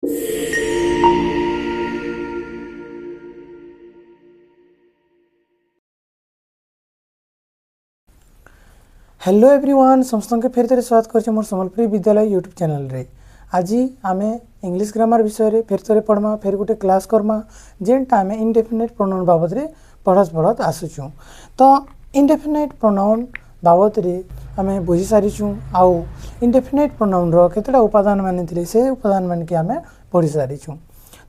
Hello everyone, समस्त के फेर थे स्वागत कर मोर संबलपुरी विद्यालय यूट्यूब चैनल रे। आज आम इंग्लिश ग्रामर विषय रे फेर थे पढ़मा, फेर गोटे क्लास करमा जेनटा आम इनडेफिनेट प्रोनाउन बाबद रे पढ़त आसुचु। तो इनडेफिनेट प्रोनाउन बाबद रे आम बुझी सारीचु। आउ इनडेफिनेट प्रोनाउन रो केतेटा उपादान माने थिले से उपादान मान के आम पढ़ी सारीचु।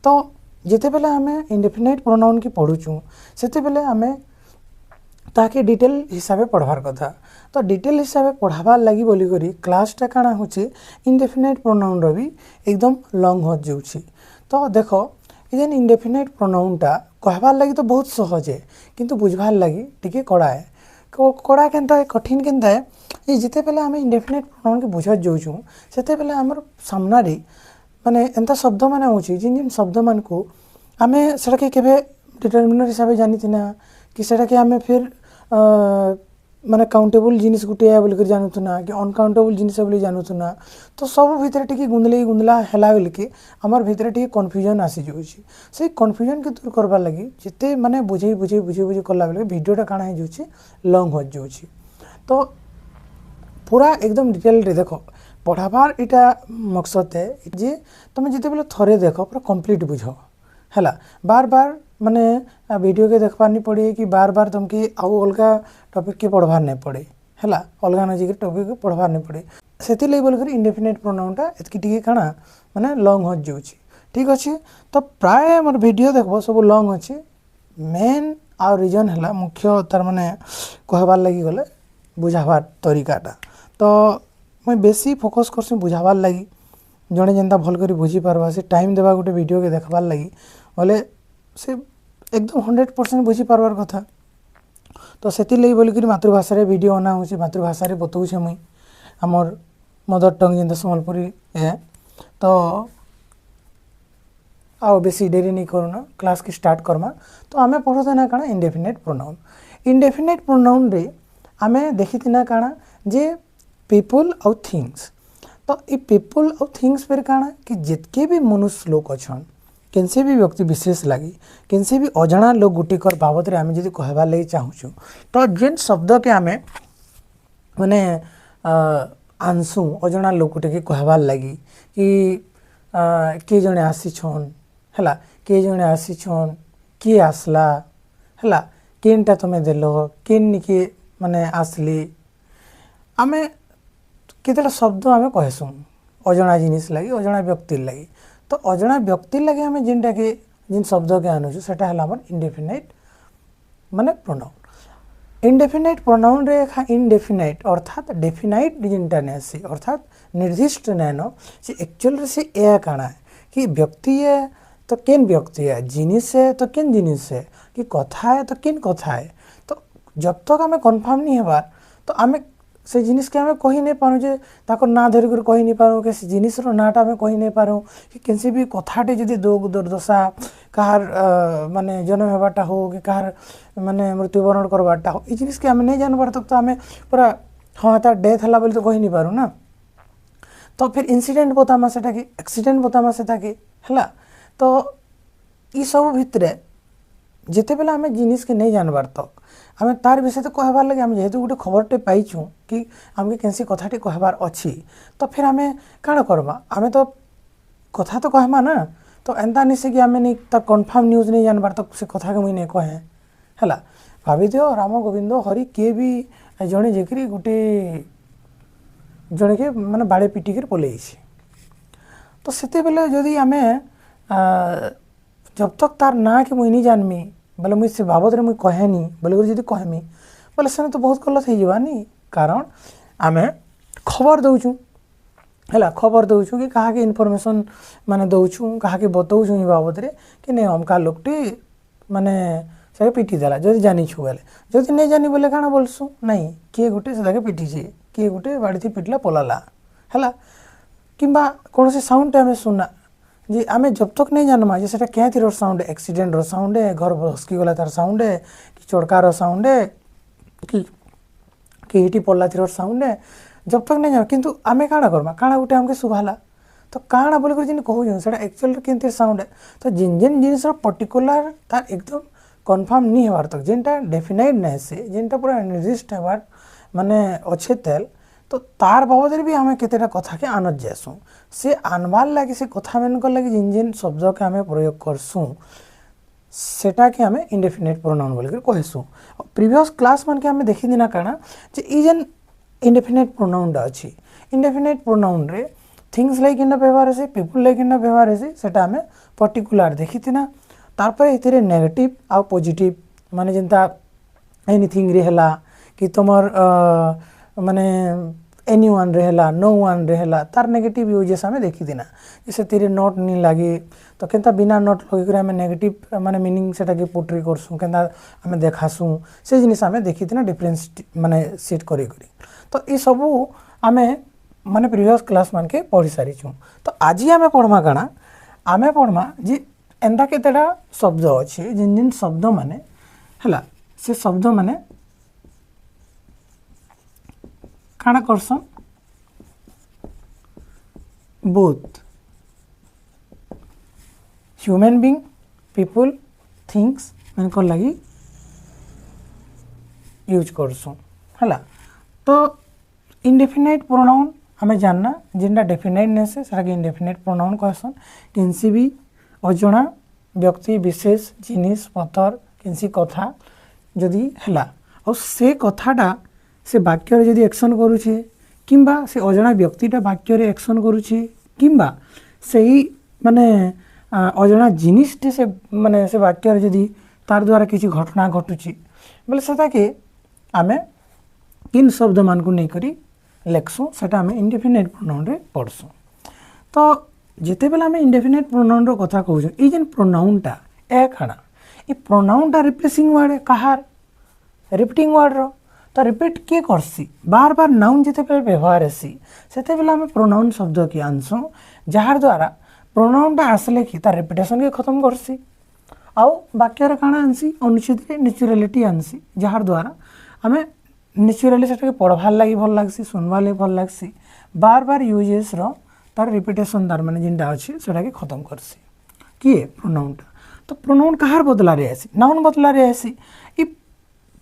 तो जिते बेले आम इनडेफिनेट प्रोनाउन की पढ़ुचु सेते बेले आम ताके डिटेल हिसाब से पढ़वार कथा। तो डिटेल हिसाब से पढ़ाबार लगी बोली करी क्लासटा काଣା होचे इनडेफिनेट प्रोनाउन रो भी एकदम लॉन्ग हो जाउची। तो देखो इजेन इनडेफिनेट प्रोनाउनटा कहबार लगी तो बहुत सहज है, किंतु बुझबार लगी टिके कड़ा है। कड़ा केनता है, कठिन केनता है, ये जिते बेले आम इनडेफिनेट प्रोनाउन के बुझत जाउचु सेते बेले हमर सामना रे माने एंता शब्द माने होची जिन जिन शब्द मान को आमे सेटा के केबे डिटरमिनर हिसाब से जानी थिना कि सेटा के आमे फिर माने काउंटेबल जिनिस गुटे है बोल कर जानूना कि अनकाउंटेबल जिनिस बोली जानूना। तो सब भितर टी गुंदला है बोल के आमर भितर टी कन्फ्यूजन आसी जाऊँगी। से कन्फ्यूजन के दूर करवार लगी जिते माने बुझे बुझे बुझे बुझे कला बेले वीडियोटा काଣା हो जाऊँगी लॉन्ग हो जाऊँगी। तो पूरा एकदम डिटेल रे देखो पढ़ाबार इटा मकसद है जे तुम जिते बेले थरे देख पूरा कंप्लीट बुझ है। बार बार माने वीडियो के देखबार नहीं पड़े कि बार बार तुमके आउ अलगा टॉपिक के पढ़वार नहीं पड़े है, अलगा नजीक टॉपिक के पढ़वार नहीं पड़े। से बोलकर इनडेफिनेट प्रोनाउनटा एतकी टिके काଣା माने लॉन्ग हो जाउची। ठीक अच्छे। तो प्राय मोर वीडियो देखबो सब लॉन्ग अच्छे। मेन आ रीजन है मुख्य तार माने कहबार लगी गले बुझाबार तरीकाटा। तो मैं बेसी फोकस करसी बुझाबार लगी जड़े जेनता भल कर बुझी पारबा से टाइम देवा गोटे वीडियो के देखबार लगी बोले से एकदम 100% बुझी पारबार कथा। तो से बोलिक मातृभाषा रे वीडियो अना हो मातृभाषा रे बताऊे मुई आमर मदर टंग जेनता संबलपुरी है। तो आओ बेसी देरी नहीं करूना क्लास की स्टार्ट करमा। तो आमे पढ़ते ना काଣା इनडेफिनेट प्रोनाउन। इनडेफिनेट प्रोनाउन रे आमे देखी ना काଣା जे पीपल आउ थिंग्स। तो ये पीपल आउ थिंग्स पर काଣା कि जितके भी मनुष्य लोग अच्छन केनसे भी व्यक्ति विशेष लगी केनसे भी अजाणा लोग गुटिकर बाबद रे आमे जदि कहबार लगी चाहूँ तो जेन शब्द के आमे माने आंसू अजाणा लोग गुटे के कहबार लगी कि किए जने आसीछन है, किए जने आसीछन, किए आसला है, केनटा तुमे देलो, केन निके माने आसली आमे केतेला शब्द आमे कहसुँ अजाणा जिनिस लगी अजाणा व्यक्ति लगी। तो अजाणा व्यक्ति लगे आम जिनटा के जिन शब्द के आनुचु सेटा है आमर इनडेफिनेट माने प्रोनाउन। इनडेफिनेट प्रोनाउन रे इनडेफिनेट अर्थात डेफिनाइट जिनटा नेसी अर्थात निर्दिष्ट नैन से एक्चुअल से ए काଣା है कि व्यक्ति है तो केन व्यक्ति है, जिनिस है तो केन जिनिस है, कि कथा है तो केन कथा है। तो जब तक आम कन्फर्म नहीं होबार तो आम से जिनिस के आम कही नहीं पारूँ जे ताको ना धरिक कही नहीं पारूँ कि जिनिस नाटा आम कही नहीं पारूँ कि किसी भी कथाटे जदि दुर्दशा कहार माने जन्म होबाटा हो कि कहार माने मृत्युवरण करवाटा हो ये जिनिस के आम नहीं जानबार तक तो आम पूरा हाँ तार डेथ है बोली तो कही नहीं पारूँ ना। तो फिर इंसिडेंट बतामा सेटा कि एक्सीडेंट बतामा सेटा कि है। तो ये सब भितर जिते बेले आम जिनिस के नहीं जानबार तक आम तार विषय तो कहबार लगे आम जेहेतु गोटे खबरटे पाइछुँ कि आमके कैसी कथाटे कहबार अच्छी तो फिर आम काଣା करबा आम तो कथा तो कहमा ना। तो एंता नहीं से कि आम नहीं तार कन्फर्म न्यूज नहीं जानबार तक से कथा के मुई नहीं कहे है। भाभी दियो राम गोविंद हरि किए भी जड़े जेकरी गोटे जड़े के माने बाड़े पिटिकर पलि। तो सेते बेले जदि आम जब तक तार ना कि मुई नहीं जानमी बोले मुझे से बाबद रे मुई कहेनी बोले जब कहमी बोले से तो बहुत गलत हो जावानी। कारण आम खबर दौचु है, खबर दौचु कि कहा के इनफॉरमेशन माने दौचु कहा के बताऊँ ये बाबद रे कि नहीं अमका लोकटी माने से पिटी देला जदि जानीछु बोले जदि नहीं जानी बोले काଣା बोलसु नहीं किए गोटे से पिटी किए गोटे बाड़ी पिटला पलाला है कि कौन से साउंड आम सुना जी आम जब तक नहीं जानमा जे सेटा क्या थी साउंड एक्सीडेंट रो साउंड है घर भस्की गला तार साउंड है कि चड़कार साउंड है कि हिटी पड़ला थी साउंड है जब तक नहीं जान किंतु आम काଣା करमा काଣା गोटे आमके शुभाला तो काଣା बोल जिन कहूँ से एक्चुअल केमती साउंड है तो जिन जिन जिनस पर्टिकुलर तार एकदम कन्फर्म नहीं होवार तक जेनटा डेफिनाइट नहीं से जेनटा पूरा निर्दिष्ट होवार माने अच्छे तेल तो तार बाबद भी आम केतेटा कथा के आनत जासुँ से आनबार लगे से कथा मान लगे जिन जिन शब्द के आम प्रयोग करसुँ सेटा के आम इंडेफिनाइट प्रोनाउन बोल कहसुँ प्रीवियस क्लास मान के आम देखी दिना काना जे ई जेन इंडेफिनाइट प्रोनाउनटा अच्छी इंडेफिनाइट प्रोनाउन रे थिंग्स लाइक इना व्यवहार है पीपुल लाइक इना व्यवहार है सेटा आम पर्टिकुलर देखी ना तारपर ए नेगेटिव आ पॉजिटिव माने जेनता एनीथिंग रे हला कि तुमर माने एनी वन रे हला नो वन रे हला तार नेगेटिव यूजेस आम देखी दिना जैसे तेरे नोट नहीं लगे तो केनता बिना नोट लगे आम नेगेटिव माने मीनिंग सेटा के पोर्ट्रे करसुँ केनता आम देखासुँ से जिनिस आम देखी दिना डिफरेंस माने सेट करी तो ये सबू आम माने प्रीवियस क्लास मान के पढ़ी सारीचुँ तो आज आम पढ़मा काना आम पढ़मा जी एंता केतेटा शब्द अच्छे जिन जिन शब्द माने हला से शब्द माने काना करसन both human being people things मान को लगी यूज करसुँ हला तो इंडेफिनाइट प्रोनाउन हमें जानना जिनटा डेफिनाइट ने से सारा इंडेफिनाइट प्रोनाउन कहसन किसी भी अजଣା व्यक्ति विशेष जिनिस पथर किसी कथा जदि हैला और से कथाटा से वाक्य जदि एक्शन करुचे किंबा से अजଣା व्यक्तिटा वाक्य रे एक्शन करुचे किंबा सही माने अजଣା जिनिसटे से माने से वाक्य रे जदि तार द्वारा किसी घटना घटुची बोले सेटा के आमे किन शब्द मान को नहीं करी लेखसुँ सेटा आमे इंडेफिनाइट प्रोनाउन रे पढ़सुँ तो जिते बेला आम इंडेफिनाइट प्रोनाउन कथा कहूँ ये जेन प्रोनाउनटा ए खाना ये प्रोनाउनटा रिप्लेसिंग वर्ड है कहार रिपीटिंग वर्ड रो तो रिपीट किए करसी बार बार नाउन जिते बेला व्यवहार हेसी सेते बेला आम प्रोनाउन शब्द की आनसुँ जार द्वारा प्रोनाउनटा आसले कि तार रिपिटेशन के खत्म करसी आउ वाक्य काଣା आनसी अनुचित नेचुरालिटी आनसी जार द्वारा आम नेचुराली से पढ़वार लगी भल लगसी सुनवार लगी भल लगसी बार बार यूजेस रो तार रिपिटेशन तार माने जिनटा अच्छी सेटा के खत्म करसी किए प्रोनाउनटा तो प्रोनाउन कहार बदला रे आसी नाउन बदला रे आसी ई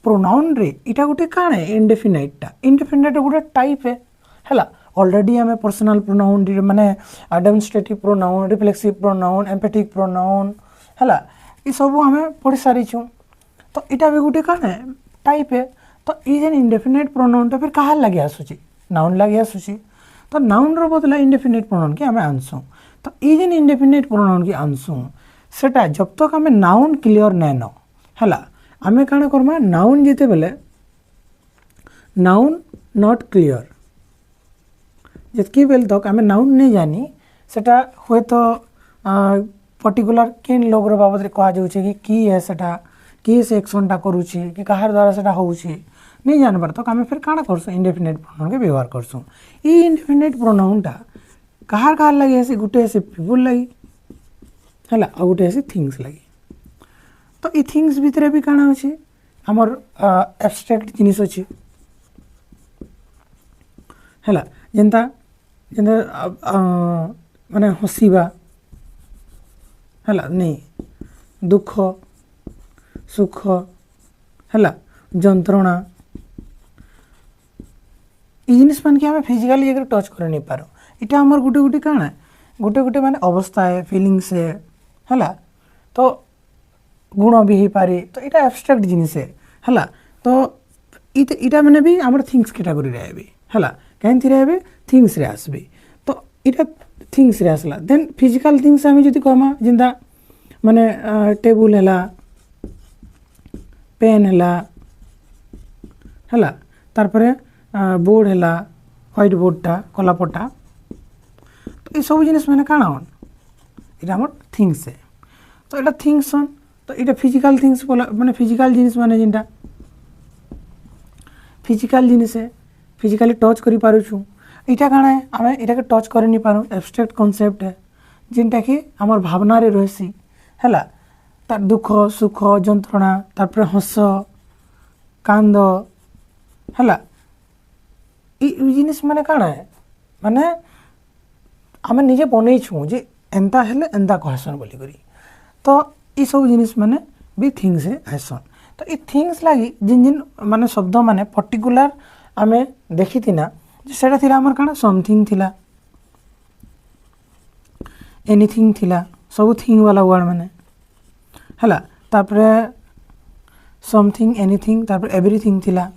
प्रोनाउन रे इटा गोटे काण है इंडेफिनाइट गोटे टाइप है हला ऑलरेडी आम पर्सनल प्रोनाउन माने demonstrative pronoun reflexive pronoun empathic pronoun हला ये सब आम पढ़ी सारीचुँ तो इटा भी गोटे काण है टाइप है तो ये जेन इंडेफिनाइट प्रोनाउनटा फिर कहार लगे आसुची नाउन लगे आसुची तो नाउन रो बदला इंडेफिनाइट प्रोनाउन के आम आनसुँ तो ये जेन इंडेफिनाइट प्रोनाउन के आनसुँ सेटा जब तक आम नाउन क्लियर नाइन हला आम काण करमा नाउन जिते बेले नाउन नॉट क्लियर जितकी बेल तक आम नाउन नहीं जानी सेटा हुए तो पर्टिकुलर केन लोग बाबद रे कहा जाउछे कि है सेटा किए से एक्शनटा करुचे कि कहार द्वारा सेटा होउछे नहीं जानबार तो आम फिर काण करसुँ इंडेफिनाइट प्रोनाउन के व्यवहार करसुँ ये इंडेफिनाइट प्रोनाउनटा कहार कहार लगे ऐसे गुटे ऐसे पीपुल लगी है आ गोटे ऐसे थिंग्स लगी तो ये थिंग्स भितर भी काण अच्छे आमर एब्स्ट्रैक्ट जिनिस अच्छे है जेनता जेनता माने हसीबा है नहीं दुख सुख है जंत्रणा ये जिनिस मान के आम फिजिकाली एक टच कर नहीं पार इटा आमर गोटे गोटे काण गोटे गोटे माने अवस्था है फिलिंग्स है तो गुण भी हो पारे तो इटा एब्स्ट्रैक्ट जिनिस है तो इटा मैंने भी आमर थिंग्स कैटेगरी रे आबे है कहीं रे थिंग्स रे आसबे तो इटा थिंग्स रे आसला देन फिजिकल थिंग्स आम जदि कहमा जिंदा माने टेबुल है पेन है तारपरे बोर्ड है व्हाइट बोर्डटा कलापटा तो ये सब जिनिस मैंने काण हन इटा आमर थिंग्स है तो इटा थिंग्स हन तो इटा फिजिकल थिंग्स माने फिजिकल जिनिस माने जिनटा फिजिकल जिनिस है फिजिकली टच करि पारुछु इटा काण है आम इटा के टच कर नहीं पारू एब्स्ट्रैक्ट कॉन्सेप्ट है जिनटा कि आमर भावना रे रहसी है तार दुख सुख जंत्रणा तारपर हस कांद है ये जिनिस माने काण है माने आम निजे बनईछू जे एंता हेले एंता कहसन बोली करी तो ये सब जिनिस माने भी थिंग्स आसन तो ये थिंग्स लगी जिन जिन माने शब्द माने पर्टिकुलर आम देखी ना सेटा थिला हमर काना समथिंग थिला एनीथिंग थिला सब थिंग वाला वर्ड माने हला तापरे समथिंग एनीथिंग तापर एवरीथिंग थिला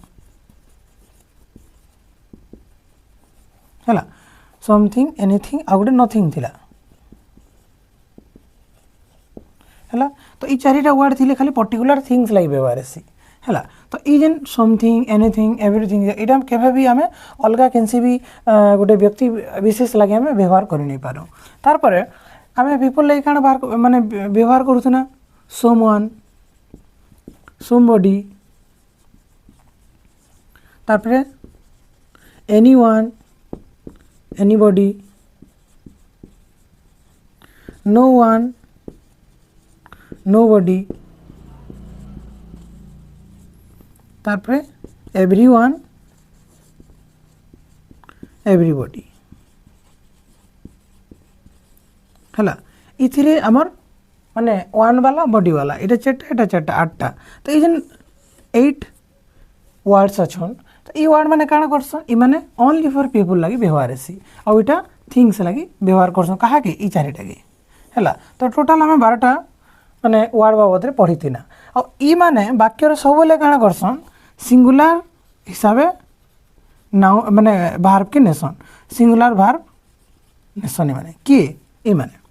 हला समथिंग एनीथिंग आ गोटे नथिंग थिला हला तो ये चारिटा वर्ड थिले खाली पर्टिकुलर थिंग्स लागी व्यवहार हेसी हला तो ये जेन समथिंग एनीथिंग एवरीथिंग एटा केबे भी आमे अलगा केनसी भी गोटे व्यक्ति विशेष लागी आमे व्यवहार करि नै पारो तार परे आमे पीपल लागी काना बाहर माने व्यवहार करूथना समवन somebody तारपरे anyone anybody no one nobody तारपरे everyone everybody हला इथिरे हमर माने वन वाला बॉडी वाला एटा चारटा आठटा तो ये जन 8 वर्ड्स अच्छन तो ये वर्ड माने काना करसन ई माने ओनली फॉर पीपल लागी व्यवहार हेसी आ एटा थिंग्स लागी व्यवहार करसन कहा के ई चारिटा के हला तो टोटल हमें 12टा माने वर्ड बाबद रे पढ़ीतिना आ ई माने वाक्य रे सब ले काना करसन सिंगुलर हिसाबे नाउ माने वर्ब के नेसन सिंगुलर वर्ब नेसन माने की ई माने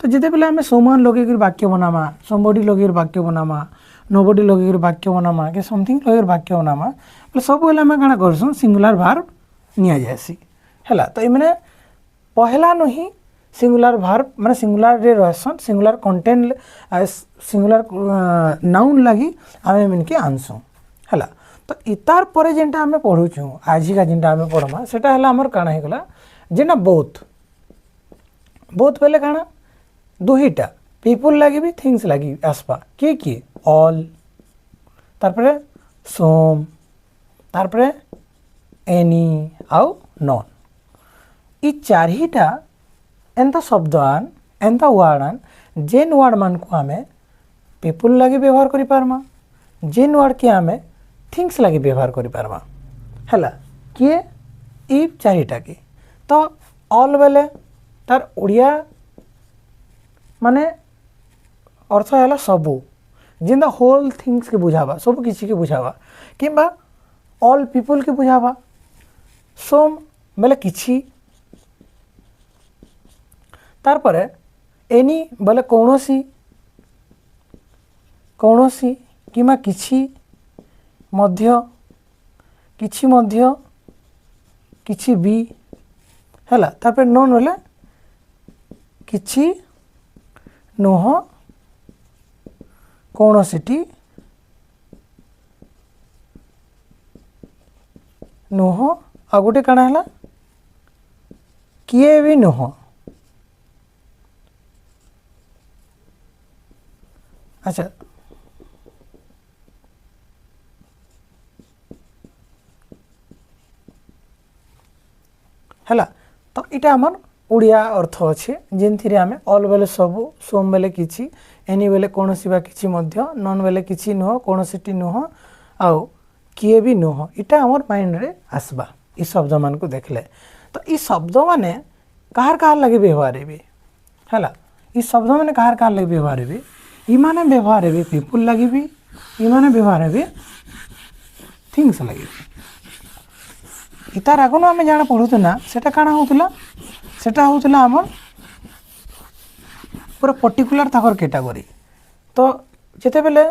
तो जिते बेले आम सोमान लगे वाक्य बनामा समबडी लगे वाक्य बनामा नोबडी लगे वाक्य बनामा कि समथिंग लगे वाक्य बनामा बोले सब बेले आम काना करसुँ सिंगुलर वर्ब निया जाएसी हैला तो ये माने पहला नुही सिंगुलर वर्ब माने सिंगुलर रे रहसन सिंगुलर कंटेंट सिंगुलर नाउन लगी आम इनके आनसुँ हैला तो इतार परे जेनटा आम पढ़ुचु आजिका जेनटा आम पढ़मा सेटा हैला हमर काना हे गला जेना बोथ बोथ बेले काना दुहीटा पीपल लगी भी थिंग्स लगी आसपा किए ऑल तारपरे सोम तारपरे एनी आउ नॉन ई चारिटा एंता शब्दान एंता वर्डान जेन वर्ड मान को आमे पीपल लगी व्यवहार करि पारमा जेन वर्ड के आमे थिंग्स लगी व्यवहार करि पारमा हैला किए ई चारिटा के तो ऑल बेले तार ओडिया माने अर्थ है सबू जिंदा होल थिंग्स के बुझावा सब किसी के बुझावा किंबा ऑल पीपल के बुझावा सोम बेले किछि तार परे एनी बेले कौनसी कौनसी किमा किछि मध्य किछि भी हैला तार परे नॉन बेले किछि नुह कौनसीटी नुह आ गोटे काना है किए भी नुह अच्छा हैला तो इटा हमर ओडिया अर्थ अच्छे जेनथि आम ऑल बेले सबू सोम बेले किछि एनी बेले कौनसी बा किछि मध्य नॉन बेले किछि नुह कौनसीटी नुह आउ किए भी नुह इटा हमर माइंड रे आसबा ई शब्द मान को देखले तो ई शब्द माने कहार कहार लगे व्यवहार हेबे हैला ई शब्द माने कहार कहार लगे व्यवहार हेबे ई माने व्यवहार हेबे पीपल लगे भी ई माने व्यवहार हेबे थिंग्स लगे इतार आगुन आम जाना पढ़ुना सेटा काना होतला सेटा होतला हमर पूरा पर्टिकुलर ताकर कैटेगरी तो जेते बेले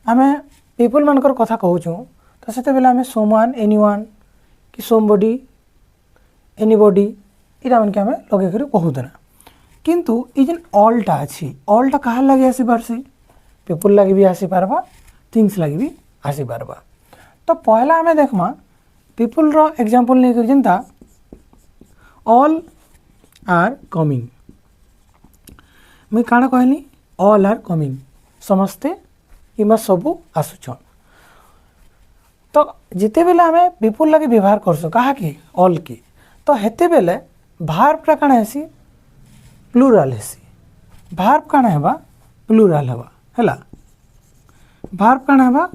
आमे पीपल मानकर कथा कहूँ तो सेते बेले आमे सोमवान एनीवन कि सोमबडी एनीबडी इटा मन के आमे लगे कर कहूना किंतु ई जेन ऑलटा अछि ऑलटा कहार लगे आसी पारसी पीपल लगे भी आसी पारबा थिंग्स लगे भी आसी पारबा तो पहला आमे देखमा पीपल रो एग्जांपल नहीं कर जनता ऑल आर कमिंग मुई काना कहनी ऑल आर कमिंग समस्ते इमा सबू आसुछन तो जिते बेले आमे पीपल लगे व्यवहार करसो कहा कि ऑल की तो हेते बेले भार्बटा काना हेसी प्लूराल हेसी भार्ब काना हेबा प्लूराल हेबा हैला भार्ब काना हेबा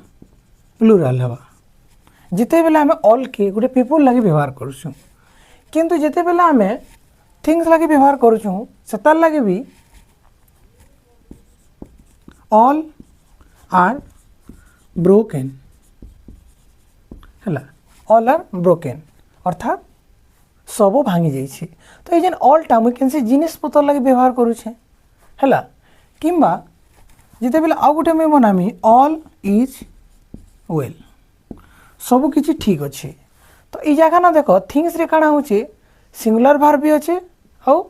प्लूराल हेबा जिते बेला आमे ऑल के गोटे पीपल लगी व्यवहार करूछु किंतु जिते बेला आमे थिंग्स लगी व्यवहार करूछु सेतार लगी भी ऑल आर ब्रोकन हैला ऑल आर ब्रोकन अर्थात सबो भांगी जाइछि तो ये ऑल टा मुई केनसे जिनिस पतर लगी व्यवहार करूछे हैला किंबा जिते बेला आ गोटे मैं बनामी ऑल इज वेल सब किछि ठीक अच्छे तो ये जगह ना देख थिंग्स रे काना होचे सिंगुलर भार्ब भी अच्छे और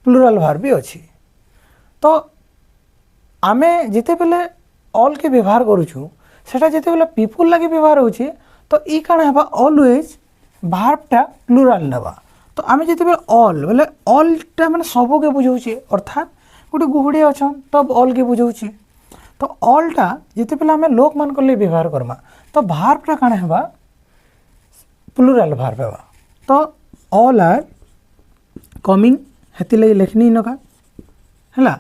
प्लूराल भार्ब भी अच्छे तो आमे जिते बेले ऑल के व्यवहार करूछु सेटा जिते बेले पीपल लगे व्यवहार होचे तो ई काना हेबा ऑलवेज भार्बटा प्लूराल नेबा तो आमे जिते बेले ऑल बोले ऑलटा माने सब के बुझाउचे अर्थात गोटे गुहड़ी अछन तब ऑल के बुझाउचे तो ऑलटा जिते बेले आमे लोक मान को व्यवहार करमा तो भार्बटा काना हेबा प्लूराल भार्ब हेबा तो ऑल आर कमिंग हेति लई लेखनी नका हैला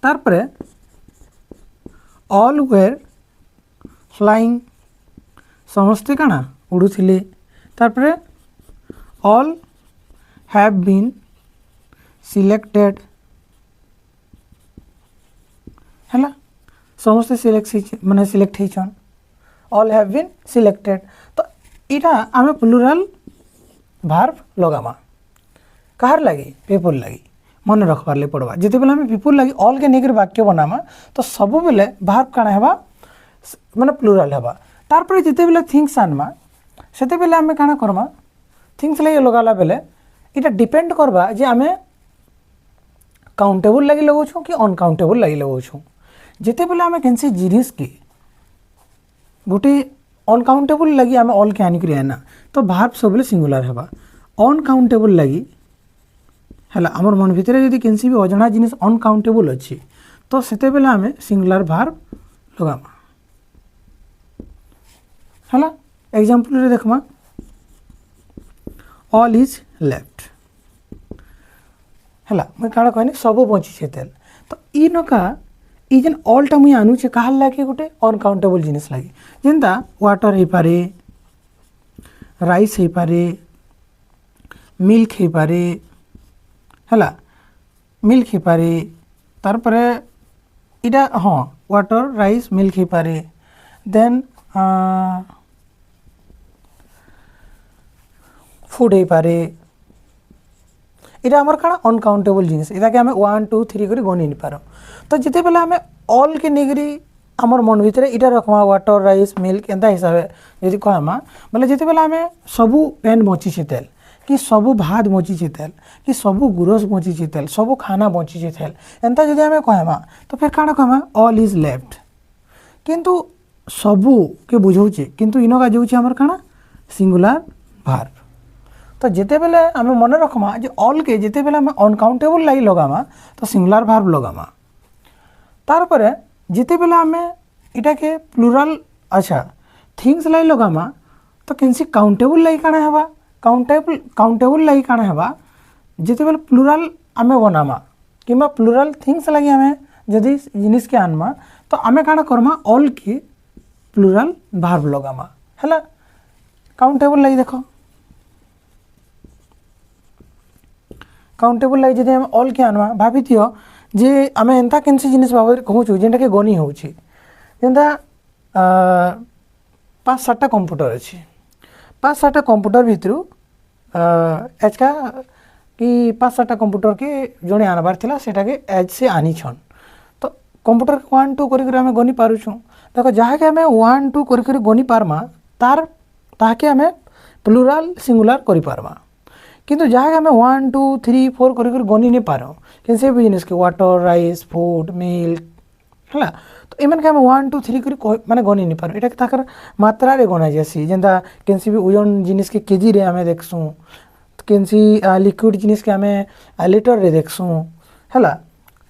तार परे ऑल वेर फ्लाइंग समस्ते काना उड़ुथिले तार परे ऑल हैव बीन सिलेक्टेड हैला समस्ते सिलेक्ट होइछन ऑल हैव बीन सिलेक्टेड तो इटा आमे प्लूराल भार्ब लगामा कहार लगी पीपल लगी मन रखबार ले पड़वा जिते बेले आमे पीपल लगी ऑल के नेकर वाक्य बनामा तो सब बेले भार्ब काना हेबा माने प्लूराल हेबा तार पर जिते बेले थिंग्स आनमा सेते बेले आमे काना करमा थिंग्स लगे लगाला बेले इटा डिपेंड करबा जे आमे काउंटेबल लगी लगाउछु कि अनकाउंटेबल लगी लगाउछु जिते बेले आमे केनसे जिनिस के गोटे अनकाउंटेबल लगी आमे ऑल के आनी करी आना तो भार्ब सब बेले सिंगुलर हेबा अनकाउंटेबल लगी हैला हमर मन भितरे यदि केनसी भी अजणा जिनिस अनकाउंटेबल अछि तो सेते बेले आमे सिंगुलर भार्ब लगामा हैला एग्जांपल रे देखमा ऑल इज लेफ्ट हैला मैं काड़ा कहनी सब बची छे तेल तो ई नका ई जेन ऑल टा मुई आनु छे काहल लागे गोटे अनकाउंटेबल जिनिस लागे जेंता वाटर हे पारे राइस हे पारे मिल्क हे पारे हैला मिल्क हे पारे तार परे इटा हाँ वाटर राइस मिल्क हे पारे देन फूड हे पारे इटा हमर काना अनकाउंटेबल जिनिस इटा के हमें 1 2 3 करी गनि नि पारो तो जिते बेला हमें ऑल के नेगरी हमर मन भितरे इटा रखमा वाटर राइस मिल्क एंता हिसाबे यदि कहमा बोले जिते बेला हमें सबु पेन बची छे तेल कि सबु भात बची छे तेल कि सबु गुरस बची छे तेल सबु खाना बची छे तेल एंता जदि हमें कहमा तो फिर काना कहमा ऑल इज लेफ्ट किंतु सबु के बुझौचे किंतु इनका जोचे हमर काना सिंगुलर भार्ब तो जिते बेले आमे मन रखमा जे ऑल के जिते बेले आमे अनकाउंटेबल लगी लगामा तो सिंगुलर भार्ब लगामा तार परे जिते बेले आमे इटा के प्लूराल अच्छा थिंग्स लगी लगामा तो केनसी काउंटेबल लगी काना हेबा काउंटेबल लगी काना हेबा जिते बेले प्लूराल आमे बनामा किमा प्लूराल थिंग्स लगी आमे जदि जिनिस के आनमा तो आमे काना करमा ऑल के प्लूराल भार्ब लगामा हैला काउंटेबल लगी देखो काउंटेबल लगी जदि हम ऑल के आनमा भाभी दियो जे आमे एंता केनसी जिनिस बाबद कहूछु जेंटा के गनी होउछि जेंता 5-7टा कंप्यूटर अछि 5-7टा कंप्यूटर भितरु एजका कि 5-7टा कंप्यूटर के जणे आनबार थिला सेटा के एज से आनी छन तो कंप्यूटर 1 2 करि करि आमे गनी पारुछु देखो जहा के आमे 1 2 करि करि गनी पारमा तार ताके आमे प्लूराल सिंगुलर करि पारमा किंतु जहाँ आम 1 2 3 4 कर गनी नहीं पार कैसे भी जिनिस के वाटर राइस फूड मिल्क है तो इमान के आम 1 2 3 कर माने गनी नहीं पार इटा ताकर मात्रा रे गना जासी जेंता कैसी भी ओजन जिनिस के केजी रे आमे देखसु कैसी लिक्विड जिनिस के आमे लीटर रे देखसु है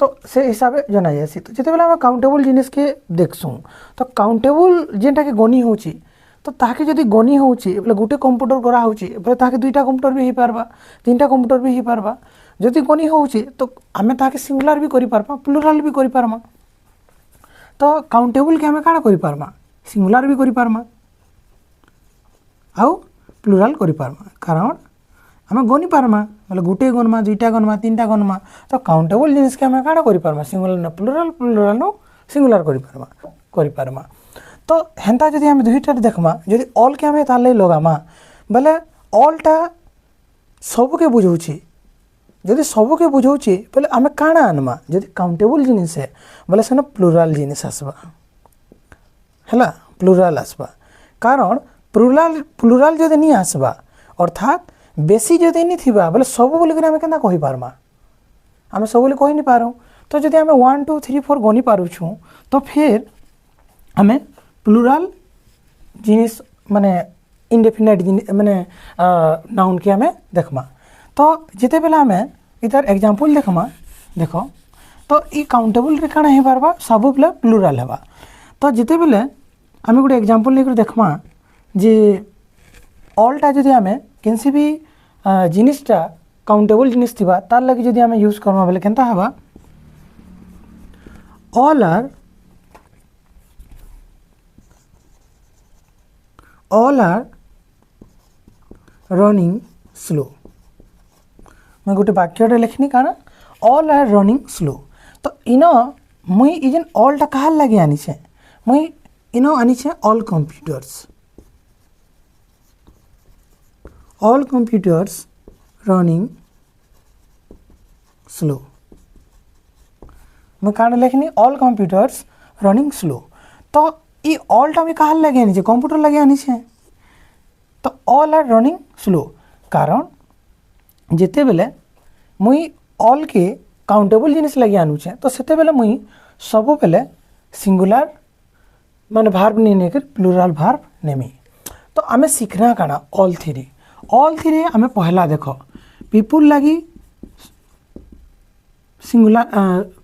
तो से हिसाब से जना जासी तो जिते बेला आम काउंटेबल जिनिस के देखसु तो काउंटेबल जेंटा के गनी होची तो ताके जदि गनी होउची बोले गुटे कंप्यूटर करा होउची बोले ताके दुईटा कंप्यूटर भी हे पारबा तीनटा कंप्यूटर भी हे पारबा जदि गनी होउची तो आमे ताके सिंगुलर भी करि पारबा प्लुराल भी करि पारमा तो काउंटेबल के आमे काना करि पारमा सिंगुलर भी करि पारमा आउ प्लुराल करि पारमा कारण आमे गनी पारमा बोले गुटे गनमा दुईटा गनमा तीनटा गनमा तो काउंटेबल जिनिस के आमे काना करि पारमा सिंगुलर न प्लुराल प्लुराल न सिंगुलर करि पारमा तो हेन्ता जदि आमे दुईटा देखमा जदि ऑल के आमे ताले लगामा बोले ऑलटा सबके बुझौछि जदि सबके बुझौछि बोले आमे काना आनमा जदि काउंटेबल जिनिस है बोले सेन प्लुराल जिनिस आसबा हैला प्लुराल आसबा कारण प्लुराल जदि नहीं आसबा अर्थात बेसी जदि नहीं थिबा बोले सब बोली आमे केना कहि पारमा आमे सब बोली कहि नहीं पारो तो जदि आमे 1 2 3 4 गनि पारुछु तो फिर आमे प्लुराल जिनिस माने इंडेफिनाइट माने नाउन के आमे देखमा तो जिते बेला आमे इधर एग्जांपल देखमा देखो तो ई काउंटेबल रे काना हे पारबा सब बेला प्लुराल हेबा तो जिते बेले आमे गुटे एग्जांपल लेकर देखमा जे ऑलटा जदि आमे केनसी भी जिनिसटा काउंटेबल जिनिस थिबा तार लागि जदि आमे यूज करमा बेले केनता हेबा all are running slow मैं गोटे वाक्य लिखनी कारण all are running slow तो इन मुई इजन ऑलटा कहाँ लगे आनी छे मुई इन आनी छे all computers running slow मैं कारण लिखनी all computers running slow तो ई ऑलटा में कहाँ लगे आनी छे कंप्यूटर लगे आनी छे तो ऑल आर रनिंग स्लो कारण जिते बेले मुई ऑल के काउंटेबल जिनिस लगे आनु छे तो सेते बेले मुई सब बेले सिंगुलर माने भार्ब नहीं नेकर प्लुराल भार्ब नेमी तो आमे सीखना काना ऑल थ्री आमे पहला देखो पीपुल लगी सिंगुलर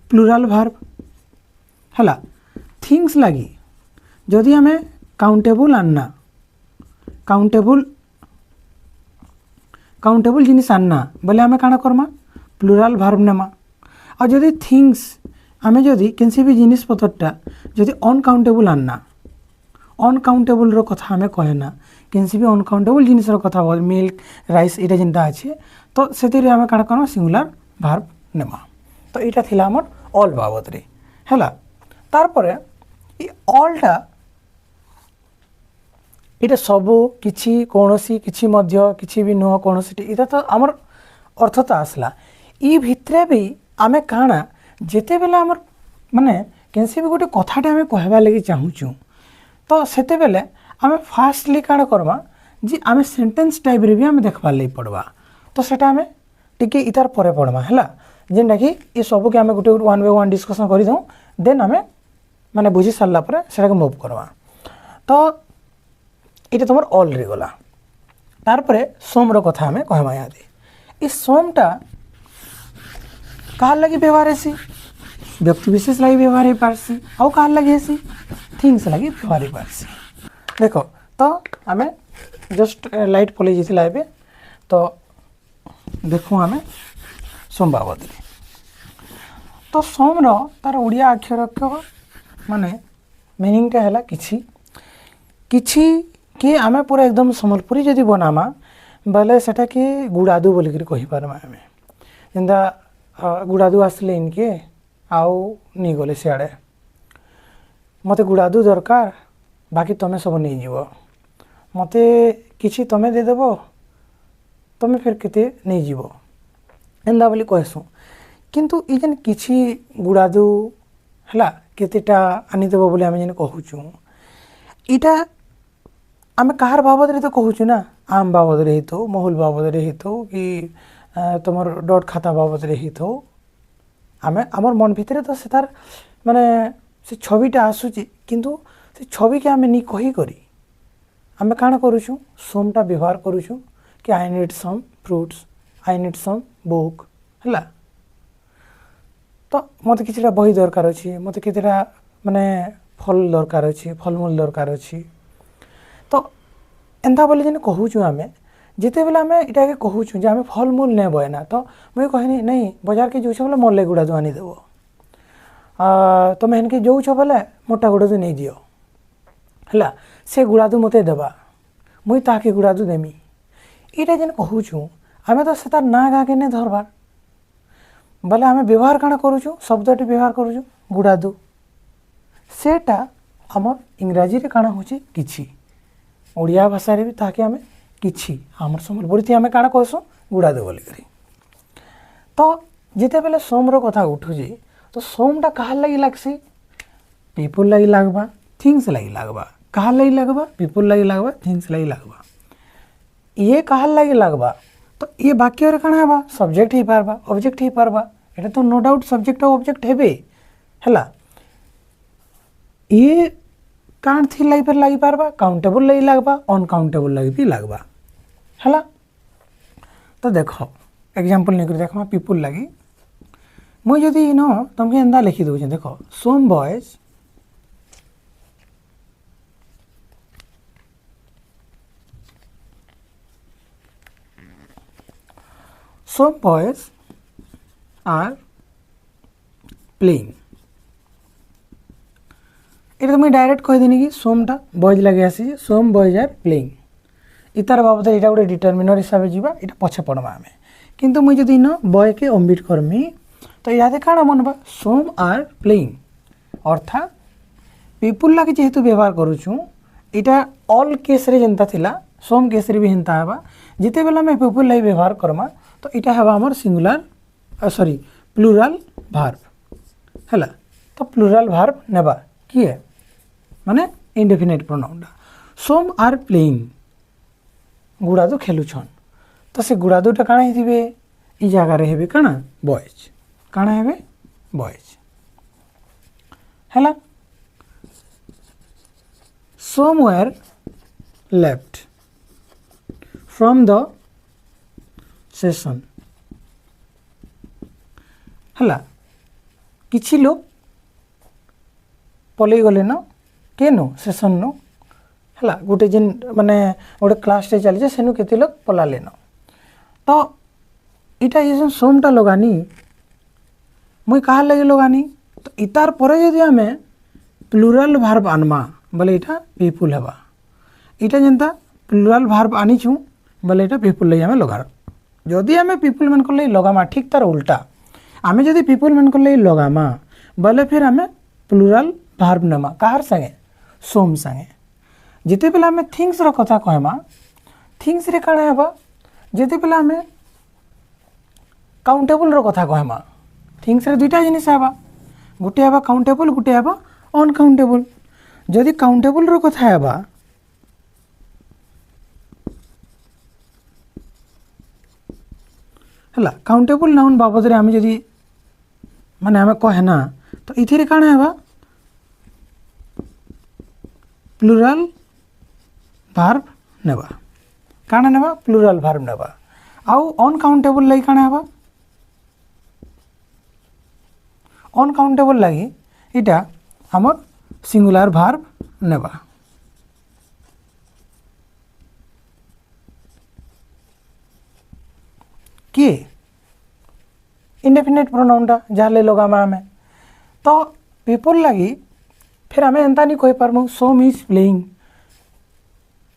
प्लुराल भार्ब हला थिंग्स लगी जदि हमें काउंटेबल आनना काउंटेबल जिनिस आनना बोले आमे काना करमा प्लुराल भार्ब नेमा और जदि थिंग्स आमे जदि केनसी भी जिनिस पतरटा जदि अनकाउंटेबल आनना अनकाउंटेबल रो कथा आमे कहना केनसी भी अनकाउंटेबल जिनिस रो कथा बोल मिल्क राइस एटा जिनटा अछि तो सेतिरे आमे काना करमा सिंगुलर भार्ब नेमा तो एटा थिला हमर ऑल बाबत रे हैला तार परे ई ऑलटा इटा सब किछि कोनोसी किछि मध्य किछि भी नुह कोनोसी इटा तो आमर अर्थ तो आसला ई भितरे भी आमे काना जेते बेला आमर माने केनसी भी गोटे कथाटे आमे कहबा लागि चाहूछु तो सेते बेले आमे फास्टली काना करबा जे आमे सेंटेंस टाइप रे भी आमे देखबा लागि पड़बा तो सेटा आमे टिके इतार परे पड़मा हैला जेनटा कि ई सब के आमे गोटे वन बाय वन डिस्कशन करि दउ देन आमे माने बुझी सारला परे सेटा के मूव करबा तो ये तुम ऑल रे गला तार परे सोम रो कथा हमें कहमा यादे इस सोमटा कहाँ लगी व्यवहार ऐसी व्यक्ति विशेष लगी व्यवहार ही पारसी आउ कहाँ लगी ऐसी थिंग्स लगी व्यवहार ही पारसी देखो तो हमें जस्ट लाइट पलि जाइथिला एबे तो देखु हमें सोम बाबद तो सोम रो तार ओडिया अक्षर माने मीनिंगटा हैला किछि कि आमे पूरा एकदम संबलपुरी जदि बनामा बोले सेटा कि गुड़ादू बोल कर कहि पारमा आमे जेंदा गुड़ादू आसले इनके आउ नहीं गले सियाड़े मते गुड़ादू दरकार बाकी तमे सब नहीं जीव मते किछि तमे दे देबो तमे फिर केते नहीं जीव एंदा बोली कहसु किंतु ई जन किछि गुड़ादू हला केतेटा आनी देबो बोली आमे जन कहूछु इटा आमे कहार बाबद रे तो कहूछु ना आम बाबद रे तो महल बाबद रे तो कि तुमर डॉट खाता बाबद रे तो आमे हमर मन भितरे तो सेतार माने से छविटा आसुची किंतु से छवि के आमे नी कही करी आमे काना करूछु सोमटा व्यवहार करूछु कि I need some fruits I need some book हला तो मते किछटा बही दरकार अछि मते किछटा माने फल दरकार अछि फलमूल दरकार अछि तो एंता बोले जेन कहूँ आम जिते बेले आम इटा कहूँ जे आम फलमूल ने बयना तो मुझे कहनी नहीं बजार के जाऊँ बोले मोर गुड़ा तो आनीदेव तुम हेनके जाऊँ बोले मोटा गुड़ा तो नहीं दियो है से गुड़ा तो मत देवा मुई ताके गुड़ा तो देमी इटा जेन कहूँ आम तो से तार ना गाके नहीं धरबार बोले आम व्यवहार काण करूँ शब्दटी व्यवहार करूँ गुड़ादु सेटा आमर इंग्राजी रे काण होचे किछि ओडिया भाषा रे भी ताके आम किछि आमर संबलपुरी थी आम काण कहसु गुड़ादु बोली करी तो जिते बेले सोम रो कथा उठुजे तो सोमटा कहा लगी लागसी पीपुल लगी लागबा थिंग्स लगी लागबा कहा लगी लागबा पीपुल लगी लागबा थिंग्स लगी लागबा ये कहा लगी लागबा तो ये वाक्य रे काण हेबा सब्जेक्ट ही पारबा ऑब्जेक्ट ही पारबा एटा तो नो डाउट सब्जेक्ट और ऑब्जेक्ट हेबे हैला ये काण थी लगी पारबा काउंटेबल लगी लागबा अनकाउंटेबल लगी भी लागबा हैला तो देखो एग्जांपल नहीं कर देखो पीपुल लगी मुझे जदि नो तुमके एंदा लिखि दउछ देखो सम बॉयज आर प्लेइंग ये तो मुझे डायरेक्ट कहीदेनी कि सोमटा बॉयज लगे आसी सोम बॉयज आर प्लेइंग इतार बाबद यहाँ गोटे डिटर्मिनर हिसाब से जावा ये पछे पढ़वा आम किंतु मुझे जदि न बॉय के ओमिट करमी तो यहाँ काण मनवा सोम आर प्लेइंग अर्थात पीपुल लगे जेहेतु व्यवहार करुचु इटा ऑल केस रे जेंता थिला सोम केस रे भी हेंता हेबा जिते बेला मैं पीपुल लगे व्यवहार करमा तो इटा हेबा हमर सिंगुलर सॉरी प्लूराल भार्ब हैला तो प्लूराल भार्ब नेबा किए माने इंडेफिनिट प्रोनाउनटा सोम आर प्लेइंग गुड़ादु खेलुछन तो से गुड़ादुटा काण हेतिबे ई जगह रे हेबे काण बॉयज काण हेबे बॉयज हैला somewhere left from the session हैला किछि लोग पलई गले न केनु सेशन नु हैला गोटे जिन माने गोटे क्लास रे चली सेनु केते लोग पलाले न तो इटा ये सोमटा लगानी मुई कहा लगे लगानी तो इतार परे यदि आमे प्लूराल भार्ब आनमा बोले इटा पीपुल हेबा इटा जेंता प्लूराल भार्ब आनीछु बोले इटा पीपुल लई आमे लगा जदि आमे पीपुल मन को लई लगामा ठीक तार उल्टा आमे जदि पीपुल मन को लई लगामा बोले फिर आमे प्लूराल भार्ब नमा कार संगे सोम संगे जिते बेला आमे थिंग्स रो कथा कहमा थिंग्स रे काणा हेबा जिते बेला आमे काउंटेबल रो कथा कहमा थिंग्स रे दुईटा जिनिस हेबा गोटे हेबा काउंटेबल गोटे हेबा अनकाउंटेबल जदि काउंटेबल रो कथा हेबा हला काउंटेबल नाउन बाबद रे आमे जदि माने आमे कहे ना तो इथिरे काणा हेबा प्लूराल भार्ब नेबा काणा नेबा प्लूराल भार्ब नेबा आउ अनकाउंटेबल लई काणा हेबा अनकाउंटेबल लगी इटा हमर सिंगुलर भार्ब नेबा किए इंडेफिनिट प्रोनाउनटा जाले लगामा आमे तो पीपुल लगी फिर आमे एंता नहीं कहि पारमु सोम इज प्लेइंग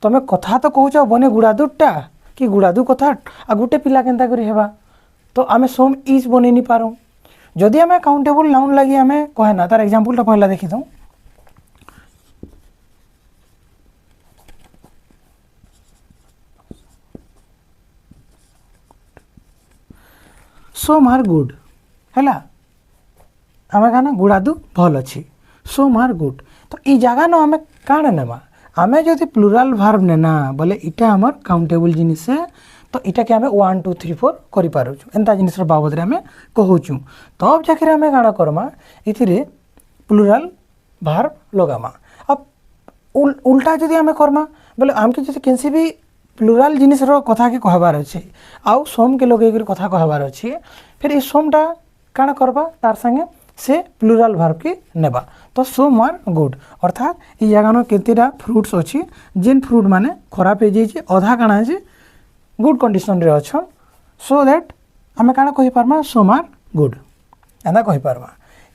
तमे कथा तो कहूछ बने गुड़ादुटा कि गुड़ादु कथा आ गुटे पिला केंता करी हेबा तो आमे सोम इज बने नहीं पारो जदि आमे काउंटेबल नाउन लगी आमे कहे ना तार एग्जांपलटा पहला देखि दऊ सोम आर गुड हैला आमे कहना गुड़ादु भल अच्छी सोम आर गुड तो ई जगह न आमे काण नेमा आमे जदि प्लूराल भार्ब नेना बोले इटा हमर काउंटेबल जिनिस है तो इटा के आमे 1 2 3 4 करि पारुछु एंता जिनिस रो बाबद रे आमे कहूछु तब जाके आमे काण करमा इथिरे प्लूराल भार्ब लगामा अब उल्टा जदि आमे करमा बोले आमके जदि केनसी भी प्लूराल जिनिस रो कथा के कहबार अछि आउ सोम के लगे कथा कहबार अछि फिर ई सोमटा काण करबा तार संगे से प्लुराल भार्ब के नेबा तो सोम आर गुड अर्थात ये जगह केतेटा फ्रुट्स अच्छी जेन फ्रुट माने खराब हो जाइए अधा काଣା है गुड कंडीशन रे अच्छन सो दैट आमे काଣା कहि पारमा सोम आर गुड एंदा कहि पारमा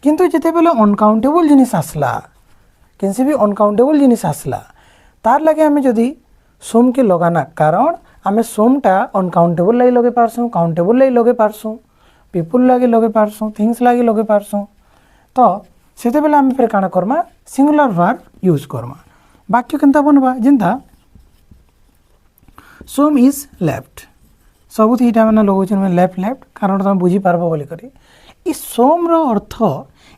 किंतु जेते बेले अनकाउंटेबल जिनिस आसला किसी भी अनकाउंटेबल जिनिस आसला तार लगे आमे जदि सोम के लगाना कारण आमे सोमटा अनकाउंटेबल लगे लगे पारसुँ काउंटेबल लगे पारसुँ पीपुल लगे लगे पारसुँ थिंग्स लगे लगे पारसुँ तो सेते बेले आमे फिर काଣା करमा सिंगुलर वर्ब यूज करमा वाक्य केनता बनबा जेनता सोम इज लेफ्ट सबुत एटा माने लगोछन मैं लेफ्ट लेफ्ट कारण तुम बुझी पारबो बोली करी ई सोम रो अर्थ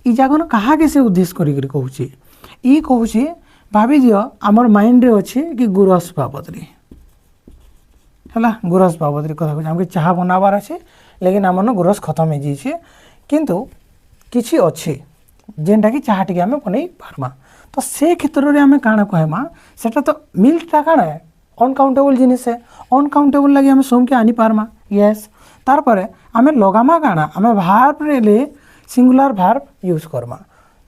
ई जागन कहा के से उद्देश्य करी करी कहूची ई कहूची भाभी दियो हमर माइंड रे अछि कि गुरस बाबत रे हला गुरस बाबत रे कथा हमके चाह बनाबार अछि लेकिन हमन गुरस खत्म हो जाइए किंतु किछि अच्छे जेनटा कि चाह टिके आमे बनै पारमा तो से क्षेत्र रे आमे काଣା कहमा सेटा तो मिल्कटा काଣା है अनकाउंटेबल जिनिस है अनकाउंटेबल लगे आमे सोम के आनी पारमा यस तार परे आमे लगामा काଣା आमे भार्ब रे ले सिंगुलर भार्ब यूज करमा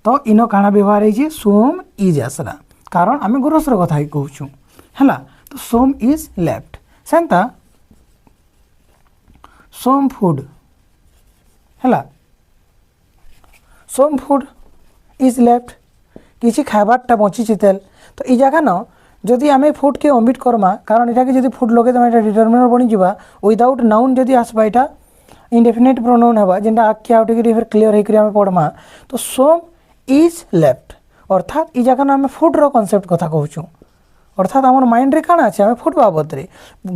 तो इनो काଣା व्यवहार है सोम इज आसला कारण आमे गुरस रो कथा कहूछु हला तो सोम इज लेफ्ट सेंता सोम फूड हला सोम फूड इज लेफ्ट किसी खाबारटा बची तेल तो ई जगह न जदि आमे फूड के ओमिट करमा कारण एटा के जदि फूड लगे तो एटा डिटरमिनर बनी जिबा विदाउट नाउन जदि आसबा एटा इंडेफिनिट प्रोनाउन हेबा जेंटा आके आउट के फिर क्लियर हे करी आमे पढमा तो सोम इज लेफ्ट अर्थात ई जगह न आमे फूड रो कांसेप्ट कथा कहूछु अर्थात आम माइंड रे काଣା अच्छे आम फुड बाबद रे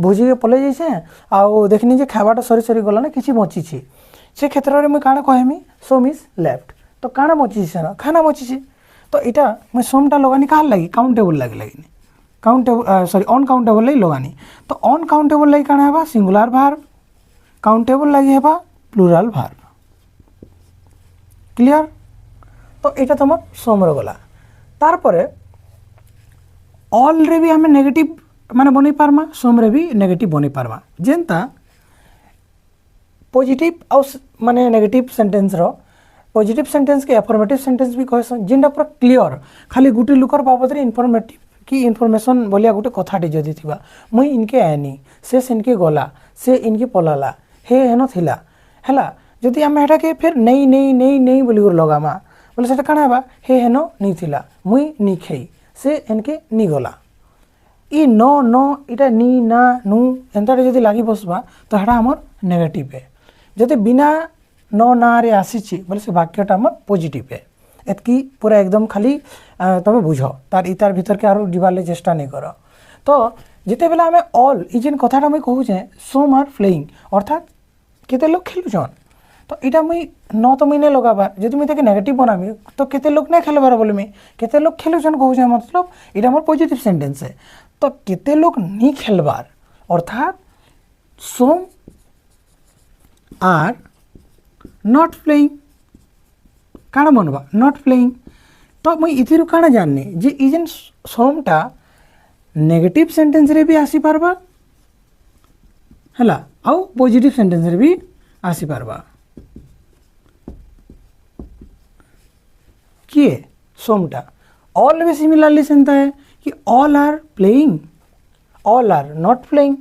भुजी के पलै जाइछे आउ देखनी जे खाबाटा सरी सरी गला ना किछि बची छी से क्षेत्र रे मैं काଣା कहमी सोम इज लेफ्ट तो काଣା बची छी ना खाना बची छी तो इटा मैं सोमटा लगानी काल लगी काउंटेबल लगी लगी काउंटेबल सॉरी अनकाउंटेबल लगी लगानी तो अनकाउंटेबल लगी काଣା हेबा सिंगुलर भार्ब काउंटेबल लगी हेबा प्लुराल भार्ब क्लियर तो इटा तुम सोम रो गला तार परे ऑल रे भी हमें नेगेटिव माने बनै पारमा सोम रे भी नेगेटिव बनै पारमा जेनता पॉजिटिव आउ माने नेगेटिव सेंटेंस रो पॉजिटिव सेंटेंस के अफर्मेटिव सेंटेंस भी कहस जेनटा पूरा क्लियर खाली गुटे लुकर बाबद रे इनफॉर्मेटिव की इनफॉरमेशन बोलिया गुटे कथाटी जदी थिबा मुई इनके आनी से इनके गला से इनके पलाला हे हेनो थिला हला जदी हम हेटा के फिर नहीं नहीं नहीं नहीं बोली कर लगामा बोले सेटा काना बा हे हेनो नहीं थिला मुई नी खेई से इनके नी गला ई नो नो इटा नी ना नु एंता जदि लागी बसबा तो हेटा हमर नेगेटिव है जदि बिना नो ना रे आसीची बोले से वाक्यटा हमर पॉजिटिव है एतकी पूरा एकदम खाली तबे बुझो तार इतार भीतर के आरो डिबाले चेष्टा नहीं करो तो जेते बेला हमें ऑल ई जेन कथाटा मैं कहू जे सोम आर प्लेइंग अर्थात केते लोग खेलुछन तो इटा मुई न तो मुई ने लगाबार जदि मुई ताके नेगेटिव बनामी तो केते लोग नै खेलबार बोले मैं केते लोग खेलुछन कहू जे मतलब इटा हमर पॉजिटिव सेंटेंस है तो केते लोग नी खेलबार अर्थात सोम आर नॉट प्लेइंग काଣା बनबा नॉट प्लेइंग तो मुई इथिरु काଣା जाननी जे ई जेन सोमटा नेगेटिव सेंटेंस रे भी आसी पारबा हला आउ पॉजिटिव सेंटेंस रे भी आसी पारबा किए सोमटा ऑल भी सिमिलरली सेंता है कि all are playing all are not playing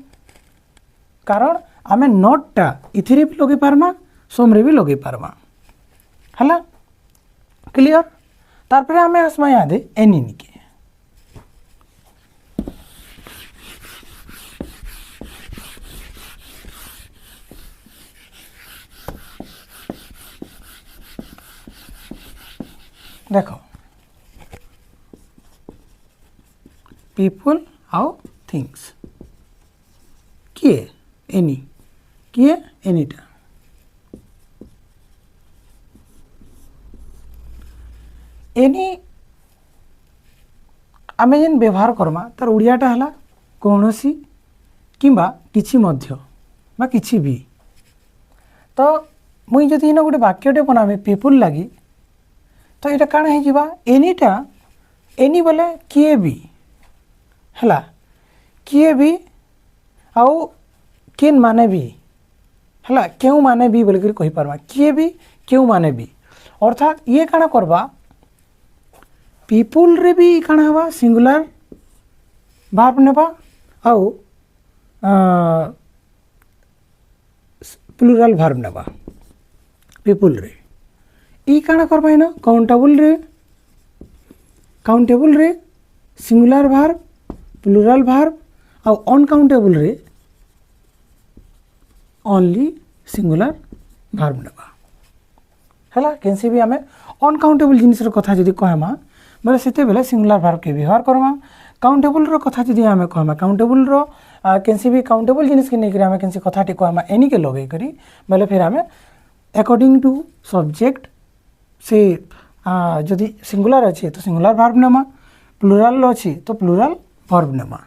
कारण आमे नॉटटा इथिरे भी लगे पारमा सोम रे भी लगे पारमा हला क्लियर तार पर आमे आसमा यादे एनी निके देखो पीपुल आउ थिंग्स किए एनीटा एनी आमे जेन व्यवहार करमा तार उड़ियाटा हला कौनसी किंबा किछि मध्य बा किछि भी तो मुई जदि इन गोटे वाक्यटे बनामी पीपुल लगी तो ये काण हो एनीटा एनी बोले किए भी हला किए भी आउ केन माने भी हला क्यों माने भी बोल कहि पारमा किए भी क्यों माने भी अर्थात ये काना करबा पीपुल रे भी काना हवा सिंगुलर भार्ब नेबा आउ प्लूराल भार्ब नेबा पीपुल रे ई काना करबा इना काउंटेबल रे सिंगुलर भार्ब प्लूराल भार्ब आउ अनकाउंटेबल रे ओनली सिंगुलर भार्ब नेबा हैला कैंसी भी आमे अनकाउंटेबल जिनिस रो कथा जदी कहमा बोले सेते बेले सिंगुलर भार्ब के व्यवहार करमा काउंटेबल रो कथा जदी आमे कहमा काउंटेबल रो कैंसी भी काउंटेबल जिनिस के नेकरी आमे कैंसी कथा टी कहमा एनी के लगे करी बोले फिर आमे अकॉर्डिंग टू सब्जेक्ट से जदी सिंगुलर अछि तो सिंगुलर भार्ब नेमा प्लूराल अछि तो प्लूराल भार्ब नेमा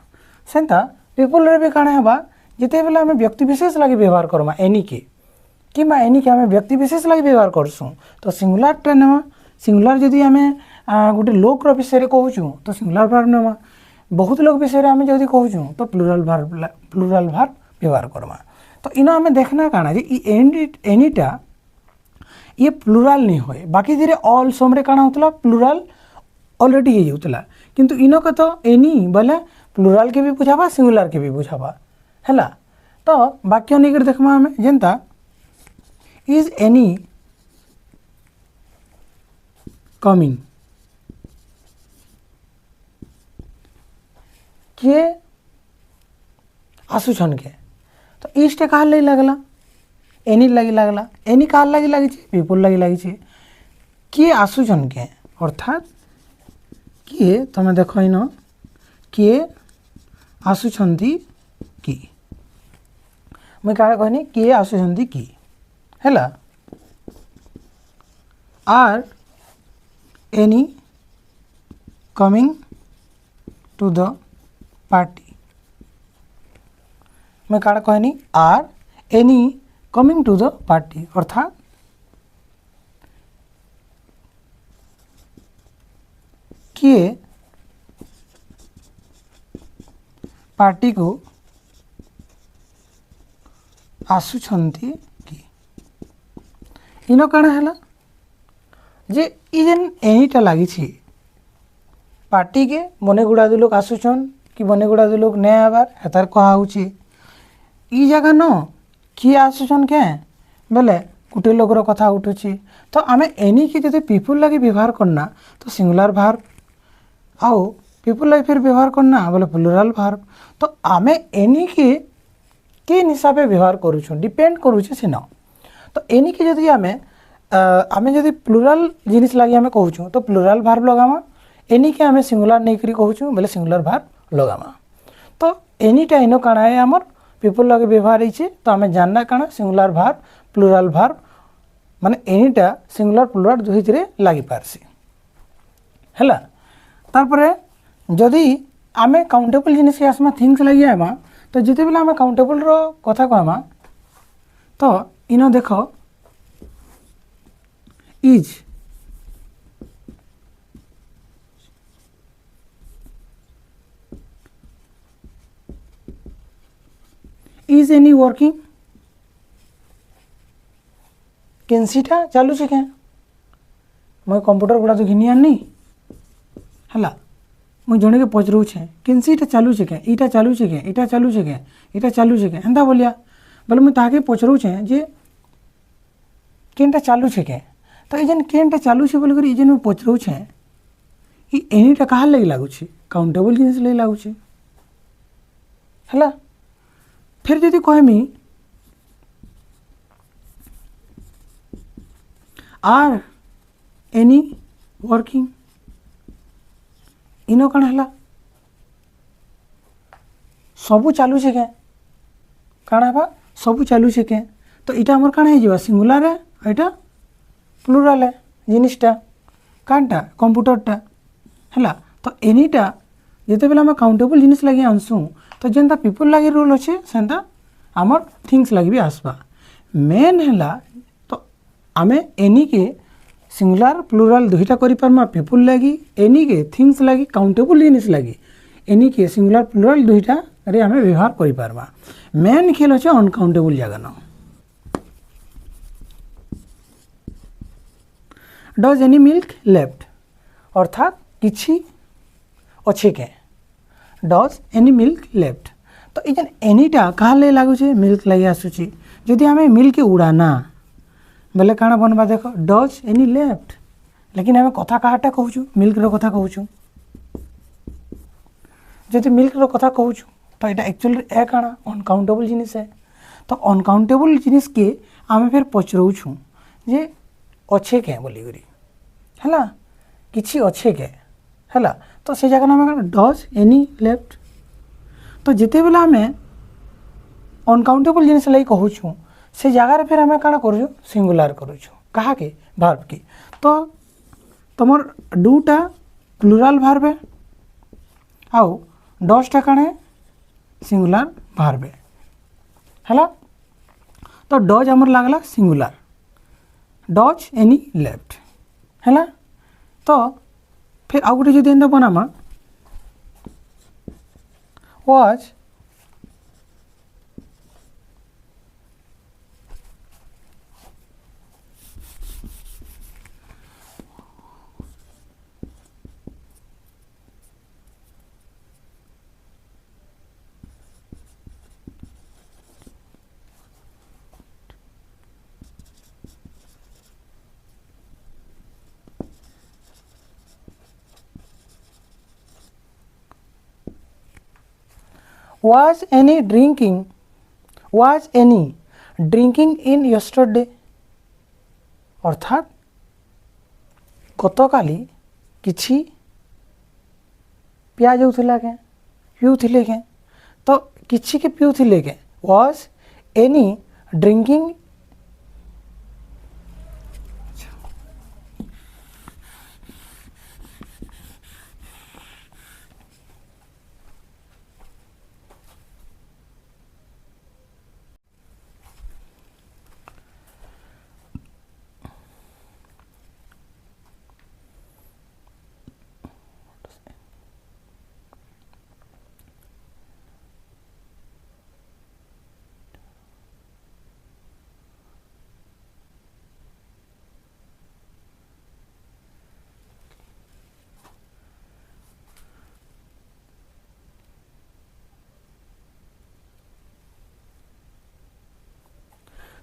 सेंता पीपल रे भी काना हेबा जेते बेले आमे व्यक्ति विशेष लागि व्यवहार करमा एनी के किमा एनी के आमे व्यक्ति विशेष लागि व्यवहार करसु तो सिंगुलर टे नेमा सिंगुलर जदी आमे गोटे लोक रो विषय रे कहूछु तो सिंगुलर भार्ब नेमा बहुत लोग विषय रे आमे जदी कहूछु तो प्लूराल भार्ब व्यवहार करमा तो इना आमे देखना काना जे ई एनीटा ये प्लूराल नहीं होय बाकी धीरे ऑल समरे काना होतला प्लूराल ऑलरेडी हे होतला किंतु इनो के तो एनी बोले प्लूराल के भी बुझाबा सिंगुलर के भी बुझाबा हैला तो वाक्य निकर देखमा हमें जेंता इज एनी कमिंग किए आसुछन के तो इष्टे कहा लगी लगला एनी लगी लगला एनी कहा लगी लगी पीपुल लगी लगी किए आसुछन के अर्थात किए तुम देख इन किए आसुछंती कि मुई काहे कहनी किए आसुछंती कि हैला are any coming to the party मैं काड़ा कहनी are any coming to the party अर्थात किए पार्टी को आसुछंती कि इनो काना हैला जे ई जेन एनीटा लागी छी पार्टी के मने गुड़ा दु लोग आसुछन कि मने गुड़ा दु लोग नै आबार हेतार कहा होची ई जगह न किए आसुछन के बेले गुटे लोगर कथा उठुची तो आमे एनी की जदि पीपुल लगी व्यवहार करना तो सिंगुलर भार्ब आओ पीपुल लगी फिर व्यवहार करना बोले प्लूराल भार्ब तो आमे एनी की किन हिसाब से व्यवहार करूछु डिपेंड करूछु सिना तो एनी की जदि आमे जदि प्लूराल जिनिस लगी आमे कहूछु तो प्लूराल भार्ब लगामा एनी के आमे सिंगुलर नहीं करी कहूछु बोले सिंगुलर भार्ब लगामा तो एनीटा इनो काना है हमर पीपुल लगे व्यवहार है तो आमे जानना काना सिंगुलर भार्ब प्लूराल भार्ब माने एनीटा सिंगुलर प्लूराल दुहितरे लागि पारसी हैला तारपरे जदि आमे काउंटेबल जिनिस के आसमा थिंग्स लगी आमा तो जिते बेला आमे काउंटेबल रो कथा कहमा तो इनो देखो इज इज एनी वर्किंग केनसीटा चालू छे के मैं कंप्यूटर गुड़ा तो घिनी आनी हला मैं जने के पचरू छे केनसीटा चालू छे के इटा चालू छे के इटा चालू छे के इटा चालू छे के एंदा बोलिया बोले मैं ताके पचरू छे जे केनटा चालू छे के तो इजन केनटा चालू छे बोल कर इजन में पचरू छे ई एनीटा कहा लगी लागू छे काउंटेबल जिनिस लगी लागू छे हला फिर जदि कहमी आर एनी वर्किंग इनो कण हला सबू चालू छे के काना बा सबू चालू छे के तो इटा हमर काना हे जिवा सिंगुलर है एटा प्लूराल है जिनिसटा कानटा कंप्यूटरटा हला तो एनीटा जेते बेला हम काउंटेबल जिनिस लगी आनसु तो जेनता पीपुल लगी रूल अच्छे सेंता आमर थिंग्स लगी भी आसबा मेन हैला तो आमे एनी के सिंगुलर प्लूराल दुईटा करि पारमा पीपुल लगी एनी के थिंग्स लगी काउंटेबल जिनिस लगी एनी के सिंगुलर प्लूराल दुईटा रे आमे व्यवहार करि पारमा मेन खेल अच्छे अनकाउंटेबल जगह न डज एनी मिल्क लेफ्ट अर्थात किछि अच्छे के डज एनी मिल्क लेफ्ट तो ये जेन एनीटा कहा ले लागुचे मिल्क लगे आसुची जदि आमे मिल्क उड़ाना बेले काଣା बनवा देख डज एनी लेफ्ट लेकिन आमे कथा काहाटा कहूछु मिल्क रो कथा कहूछु जदि मिल्क रो कथा कहूछु तो ये एक्चुअली ए काଣା अनकाउंटेबल जिनिस है तो अनकाउंटेबल जिनिस के आमे फिर पचरौछु जे अच्छे के बोली करी हैला किछि अच्छे के हैला तो से जगह आमे डज एनी लेफ्ट तो जिते बेला आमे अनकाउंटेबल जिनिस लई कहूछु से जगह फिर आमे काଣା करूछु सिंगुलर करूछु कहा के वर्ब की तो तमर डूटा प्लुराल वर्ब है आउ डजटा काଣା है सिंगुलर वर्ब है हैला तो डज आमर लागला सिंगुलर डज एनी लेफ्ट हैला तो फिर आउ गोटे जदि एंदा बनामा was Was any drinking in yesterday अर्थात गतकाली किछि पिया जाउथिला के पिउथिले के तो किछि के पिउथिले के was any drinking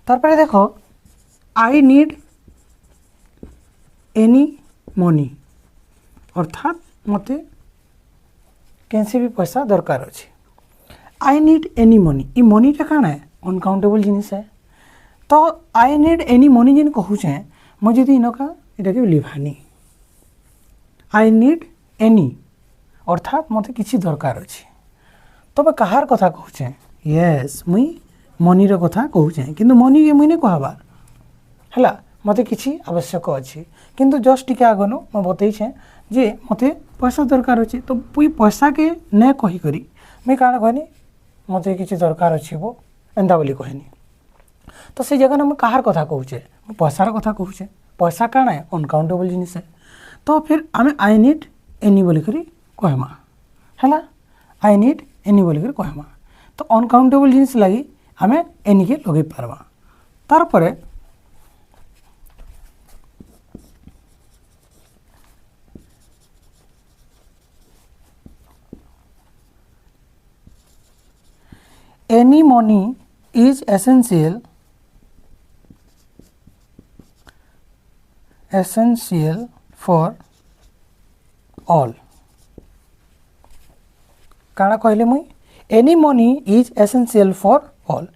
तारपरे देखो आई नीड एनी मनी अर्थात मते कैसे भी पैसा दरकार अच्छे आई नीड एनी मनी ये मनीटा काଣା है अनकाउंटेबल जिनिस है तो आई नीड एनी मनी जिन कहूचे मुझे इनका ये लिभानी आई नीड एनी अर्थात मते किसी दरकार अच्छे तबे कहार कथा कहूचे यस मुई मनी रो कथा कहूचे किंतु मनी के मुई ने कहबार हैला मते किछि आवश्यक अछि किंतु जस्ट टिके आगनो म बतैछे जे मते पैसा दरकार अछि तो पुई पैसा के न कहि करी मैं काना कहनी मते किछि दरकार अछि वो एंदा बोली कहनी तो से जगह हम कहार कथा कहूचे पैसा रो कथा कहूचे पैसा काना है अनकाउंटेबल जिनिस है तो फिर आमे आई नीड एनी बोली करी कहमा हैला आई नीड एनी बोली करी कहमा तो अनकाउंटेबल जिनिस लगी हमें एनी के लगे पारबा तार परे any money is essential for all काना कहले मुई any money is essential for all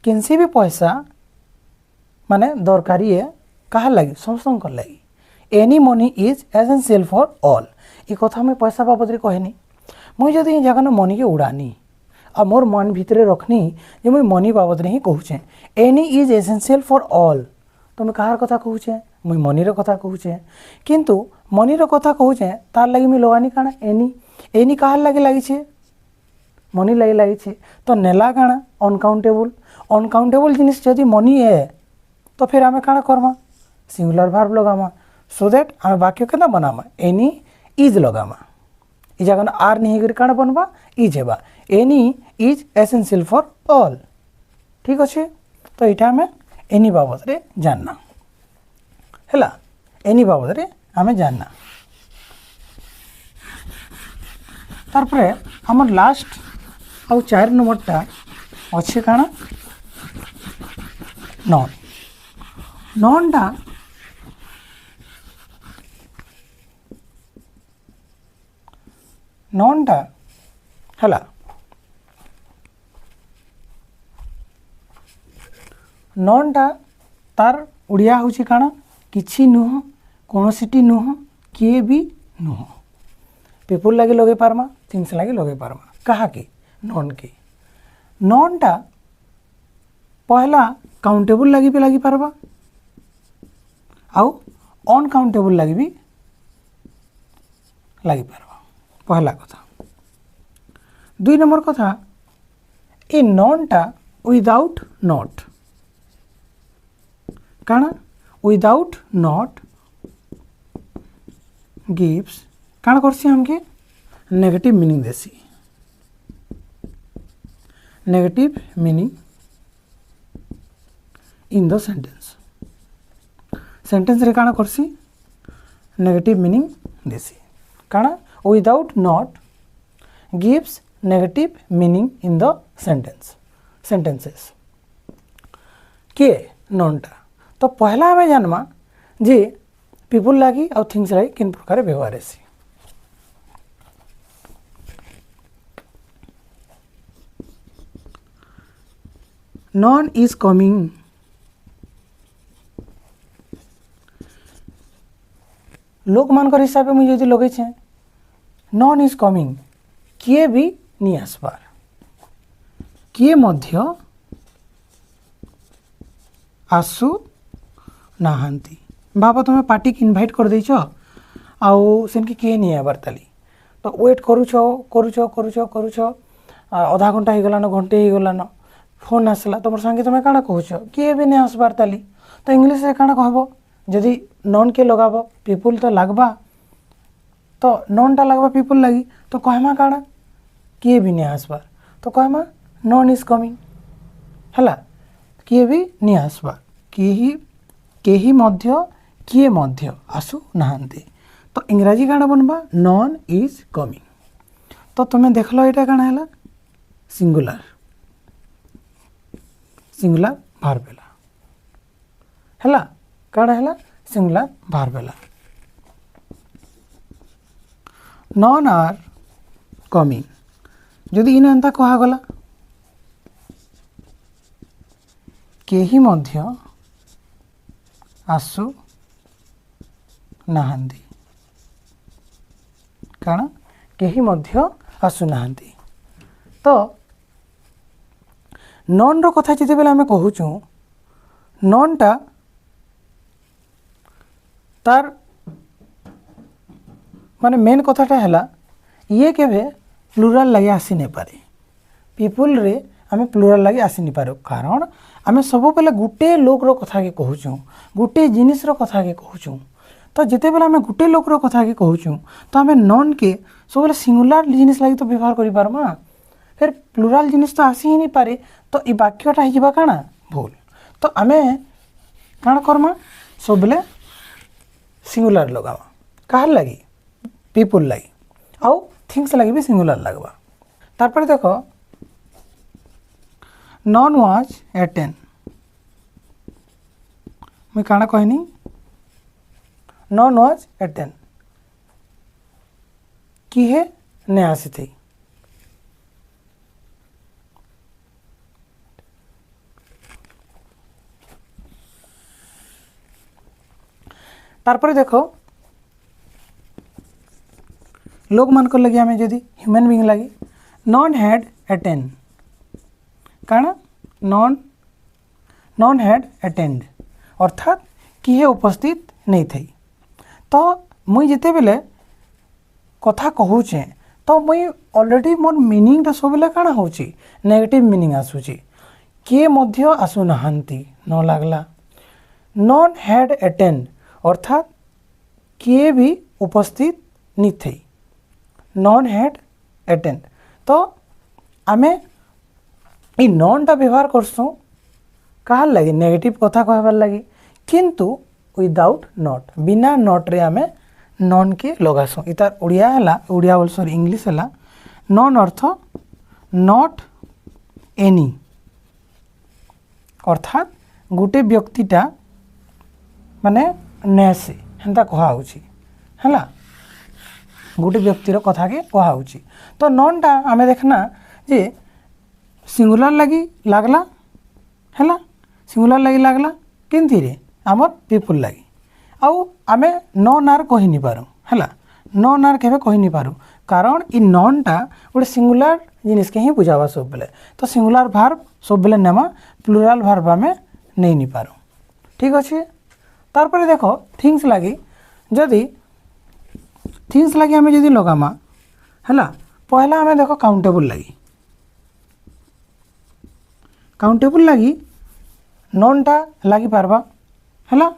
किसी भी पैसा माने दरकारी है कहा लगी समस्त लगी any money is essential for all ये कथा मैं पैसा बाबद कहनी मुझे जब ये जगह मनी के उड़ानी और मोर मन भितर रखनी जे मुई मनी बाबद ही कहूचे any is essential for all तो मैं कहार कथा कहूचे मुई मनी रो कथा कहूचे किंतु मनी रो कथा कहूचे तार लगी मैं लगानी काना एनी एनी कहार लगे लगी मनी लगे लगी तो नेला काना अनकाउंटेबल जिनिस जदि मनी है तो फिर आमे काना करमा सिंगुलर वर्ब लगामा सो दैट आमे वाक्य केना बनामा एनी इज लगामा ई जगह आर नहीं कर काना बनबा इज हेबा any is essential for all ठीक अच्छे तो यहाँ आम एनी बाबद रे जानना हैला एनी बाबद रे आमे जानना तार परे हमर लास्ट आउ 4 नंबरटा अच्छे काना नॉन नॉनटा नॉनटा हैला नॉनटा तार उड़िया होची काना किछि नुह कोनोसिटी नुह किए भी नुह पीपुल लगे लगे पारमा थिंग्स लगे लगे पारमा कहा के नॉन के नॉनटा पहला काउंटेबल लगी भी लगी पारबा आउ अनकाउंटेबल लगी भी लगी पारबा पहला कथा 2 नंबर कथा ए नॉनटा विदाउट नॉट काना विदाउट नॉट गिव्स काना करसी हमके नेगेटिव मीनिंग देसी negative meaning in the sentence sentence रे काना करसी नेगेटिव मीनिंग देसी काना without not gives negative meaning in the sentences के नॉनटा तो पहला हमें जानमा जे पीपुल लगी और थिंग्स लगी किन प्रकार व्यवहार है नॉन इज कमिंग लोक मान हिसाब से मुझे लगे नॉन इज कमिंग किए भी नहीं आसबार किए मध्य आसु नाहांती बाबा तुम्हें पार्टी की इनवाइट कर देछ आउ सेनकी किए नहीं आबार ताली तो वेट करुछ करुछ करुछ करुछ आधा घंटा हो गलान घंटे हो गलान फोन आसला तुम संगे तुम्हें काଣା कहूछ किए भी नहीं आसबार ताली तो इंग्लिश रे काଣା कहबो जदि नॉन के लगाब पीपुल तो लगवा तो नॉन टा लगवा पीपुल लगी तो कहमा काଣା किए भी नहीं आसबार तो कहमा नॉन इज कमिंग हैला किए भी नहीं आसबार केही मध्य किए मध्य आसु नाहांती तो इंग्राजी काଣା बनबा नॉन इज कमिंग तो तुम्हें देख लो एटा काଣା हैला सिंगुलर सिंगुलर भार्ब हैला काଣା हैला सिंगुलर भार्ब हैला नॉन आर कमिंग जदि इन एंता कहा गला केही मध्य आसु नाहांती काଣା केही मध्य आसु नाहांती तो नॉन रो कथा जिते बेले आमे कहूचु नॉन टा तार माने मेन कथाटा हैला ये केबे प्लुराल लगे आसी नहीं पारे पीपुल रे आमे प्लुराल लगे आसी नहीं पारो कारण आमे सब बेले गुटे लोक रो कथा के कहूचु गुटे जिनिस रो कथा के कहूचु तो जिते बेले आमे गुटे लोक रो कथा के कहूचु तो आमे नॉन के सब बेले सिंगुलर जिनिस लगी तो व्यवहार करि पारमा फिर प्लुराल जिनिस तो आसी ही नहीं पारे तो ई वाक्यटा ही जिबा काना भूल तो आमे काना करमा सब बेले सिंगुलर लगावा काहर लगी पीपुल लगी आउ थिंग्स लगी भी सिंगुलर लगवा तारपर देखो नॉन वाज एटेन मैं काना कहनी नॉन वाज एटेन किहे ने आसी थी तारपर देखो लोक मान लगे आम जदि ह्यूमन बीइंग लगे नॉन हैड अटेंड काना नॉन हैड अटेंड अर्थात किए उपस्थित नहीं थी तो मुई जिते बेले कथा कहूचे तो मुई ऑलरेडी मोर मीनिंगटा सब बेले काना होची नेगेटिव मीनिंग आसूची किए मध्य आसु नाहांती न लागला नॉन हैड अटेंड अर्थात किए भी उपस्थित नहीं थी नॉन हैड अटेंड तो आमे ई नॉन टा व्यवहार करसु कहार लगी नेगेटिव कथा कहबार लगी किंतु विदाउट नट बिना नट रे आमे नन के लगासु इतार ओडिया हला ओडिया बोल सॉरी इंग्लिश हला नन अर्थ नॉट एनी अर्थात गोटे व्यक्तिटा माने नेसे हेंता कहा होची हला गोटे व्यक्तिर कथा के कहा होची तो नन टा आमे देखना जे सिंगुलर लगी लागला हला सिंगुलर लगी लागला केंती रे हमर पीपुल लगी आउ आमे नन आर कहि नि पारू हला नन आर केबे कहि नि पारू कारण इ नन टा गोटे सिंगुलर जिनिस के ही बुझावा सब बेले तो सिंगुलर वर्ब सब बेले नेमा प्लुराल वर्ब आमे नै नि पारू ठीक अछि तार पर देखो थिंग्स लगी जदी थिंग्स लगी आमे जदी लगामा हला पहला आमे देखो काउंटेबल लगी काउंटेबल लगी नन टा लगी पारबा हला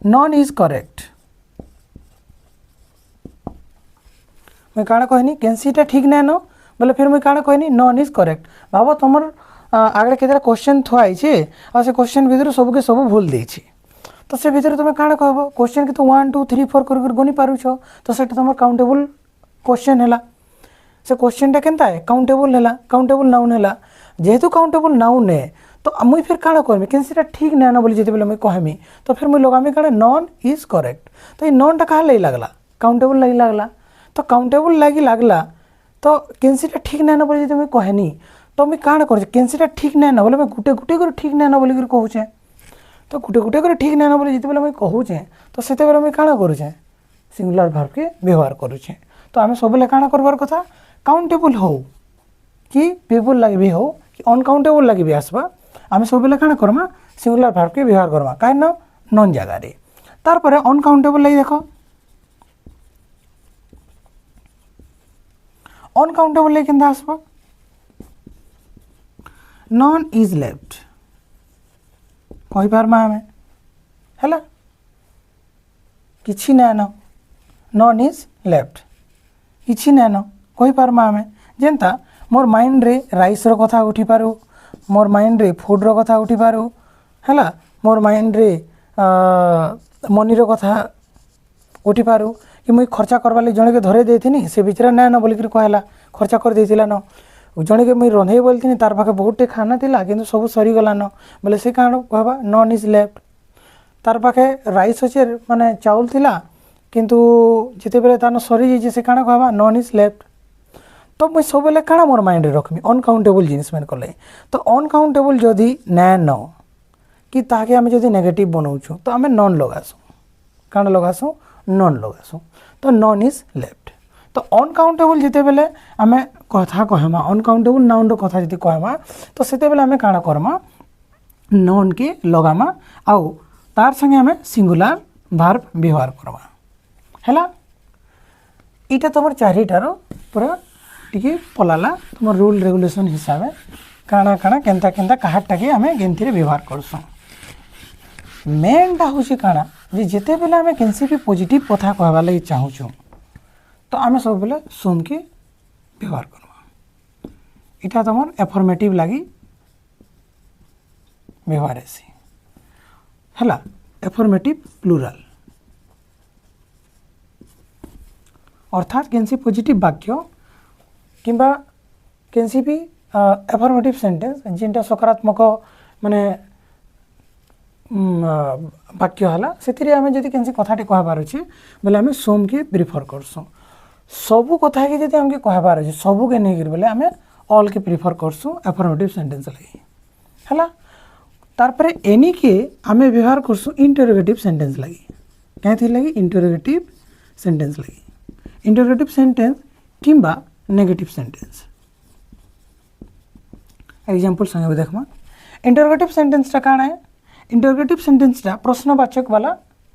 नन इज करेक्ट मैं काना कहनी कैंसीटा ठीक नै न बोले फिर मैं काना कहनी नन इज करेक्ट बाबा तुमर आगे केतरा क्वेश्चन थुआई छे आ से क्वेश्चन भीतर सब के सब भूल देई छी तो से भीतर तुम काना कहबो क्वेश्चन के तो 1 2 3 4 कर गनि पारू छो तो सेटा तुमर काउंटेबल क्वेश्चन हैला से क्वेश्चन टा केनता है काउंटेबल हैला काउंटेबल नाउन हैला जेहेतु काउंटेबल नाउन है तो मुई फिर काना करमी कैंसीटा ठीक नै न बोली जेते बेले मैं कहमी तो फिर मुई लगामी काना नन इज करेक्ट तो ये नन टा कहा लई लागला काउंटेबल लगी लागला तो काउंटेबल लगी लागला तो कैंसीटा ठीक नै न बोली जेते मैं कहनी तो मैं काना कर कैंसीटा ठीक नै न बोले मैं गुटे गुटे कर ठीक नै न बोली कर कहूचे तो गुटे गुटे कर ठीक नै न बोली जेते बेले मैं कहूचे तो सेते बेले मैं काना करूचे सिंगुलर वर्ब के व्यवहार करूचे तो आमे सब बेले काना करबार कथा काउंटेबल हो कि पीपल लगी भी हो कि अनकाउंटेबल लगी भी आसबा आमे सब बेले काना करमा सिंगुलर वर्ब के व्यवहार करमा काहे न नन जगह रे तार परे अनकाउंटेबल लगी देखो अनकाउंटेबल लगी केनता आसबा नन इज लेफ्ट कहि पारमा आमे हैला किछि नै न नन इज लेफ्ट किछि नै न कहि पारमा आमे जेंता मोर माइंड रे राइस रो कथा उठी पारू मोर माइंड रे फूड रो कथा उठी पारू हैला मोर माइंड रे मनी रो कथा उठी पारू कि मुई खर्चा करबा ले जणे के धरे देथिनी से बिचरा नै न बोली कर कहला खर्चा कर देथिला न जणे के मुई रंधे बोलथिनी तार पाखे बहुत टे खाना थिला किंतु सब सरी गला न बोले से काण कहबा नन इज लेफ्ट तार पाखे राइस अछि माने चावल थिला किंतु जेते बेले तानो सरी जे से काण कहबा नन इज लेफ्ट तो मुई सब बेले काण मोर माइंड रे रखमी अनकाउंटेबल जिनिस मन कले तो अनकाउंटेबल जदी नै न कि ताके आमे जदी नेगेटिव बनाउछु तो आमे नन लगासु काण लगासु नन लगासु तो नन इज लेफ्ट तो अनकाउंटेबल जेते बेले आमे कथा कहमा अनकाउंटेबल नाउन रो कथा जदी कहमा तो सेते बेले आमे काण करमा नन के लगामा आउ तार संगे आमे सिंगुलर वर्ब व्यवहार करमा हैला इटा तमर चारिटारो पूरा टिके पलाला तुम रूल रेगुलेशन हिसाब काना काना केनता केनता काहाटा के आमे गेंती रे व्यवहार करसु मेनटा होची काना जे जेते बेले आमे केनसी भी पॉजिटिव कथा कहबा लागि चाहूछु तो आमे सब बेले सुन के व्यवहार करबा इटा तमर एफर्मेटिव लागि व्यवहार एसी हला एफर्मेटिव प्लुराल अर्थात केनसी पॉजिटिव वाक्य किंबा केनसी भी एफर्मेटिव सेंटेंस जिनटा सकारात्मक माने वाक्य हला सेतिरे आमे जदि केनसी कथाटी कहबार अछि बोले आमे सोम के प्रिफर करसु सबु कथा के जदि हमके कहबार अछि सबु के नै कर बोले आमे ऑल के प्रिफर करसु एफर्मेटिव सेंटेंस लागि हला तार परे एनी के आमे व्यवहार करसु इंटरोगेटिव सेंटेंस लागि केथि लागि इंटरोगेटिव सेंटेंस लागि इंटरोगेटिव सेंटेंस किंबा नेगेटिव सेंटेंस एग्जांपल संगे देखमा इंटरोगेटिव सेंटेंस टा काना है इंटरोगेटिव सेंटेंस टा प्रश्नवाचक वाला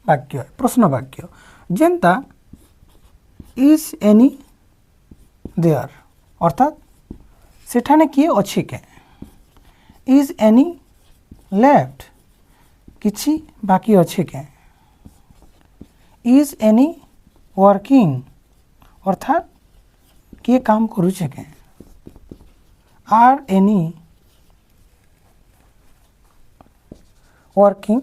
वाक्य है प्रश्न वाक्य जेंता इज एनी देयर अर्थात सेठाने किए अछि के इज एनी लेफ्ट किछि बाकी अछि के इज एनी वर्किंग अर्थात किए काम करू छे के आर एनी वर्किंग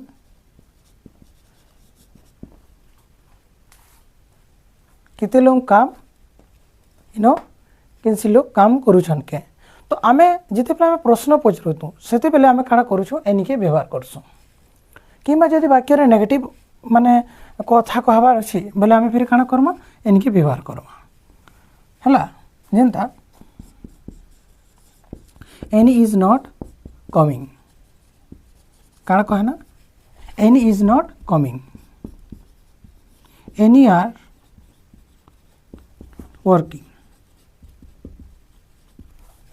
किते लोग काम इनो किनसी लोग काम करूछन के तो आमे जिते पे आमे प्रश्न पचरुतु सेते बेले आमे काना करूछु एनी के व्यवहार करसु किमा जदि वाक्य रे नेगेटिव माने कथा कहबार अछि बेले आमे फिर काना करमा एनी के व्यवहार करमा हला जेंता एनी इज नॉट कमिंग काना कहना any is not coming any are working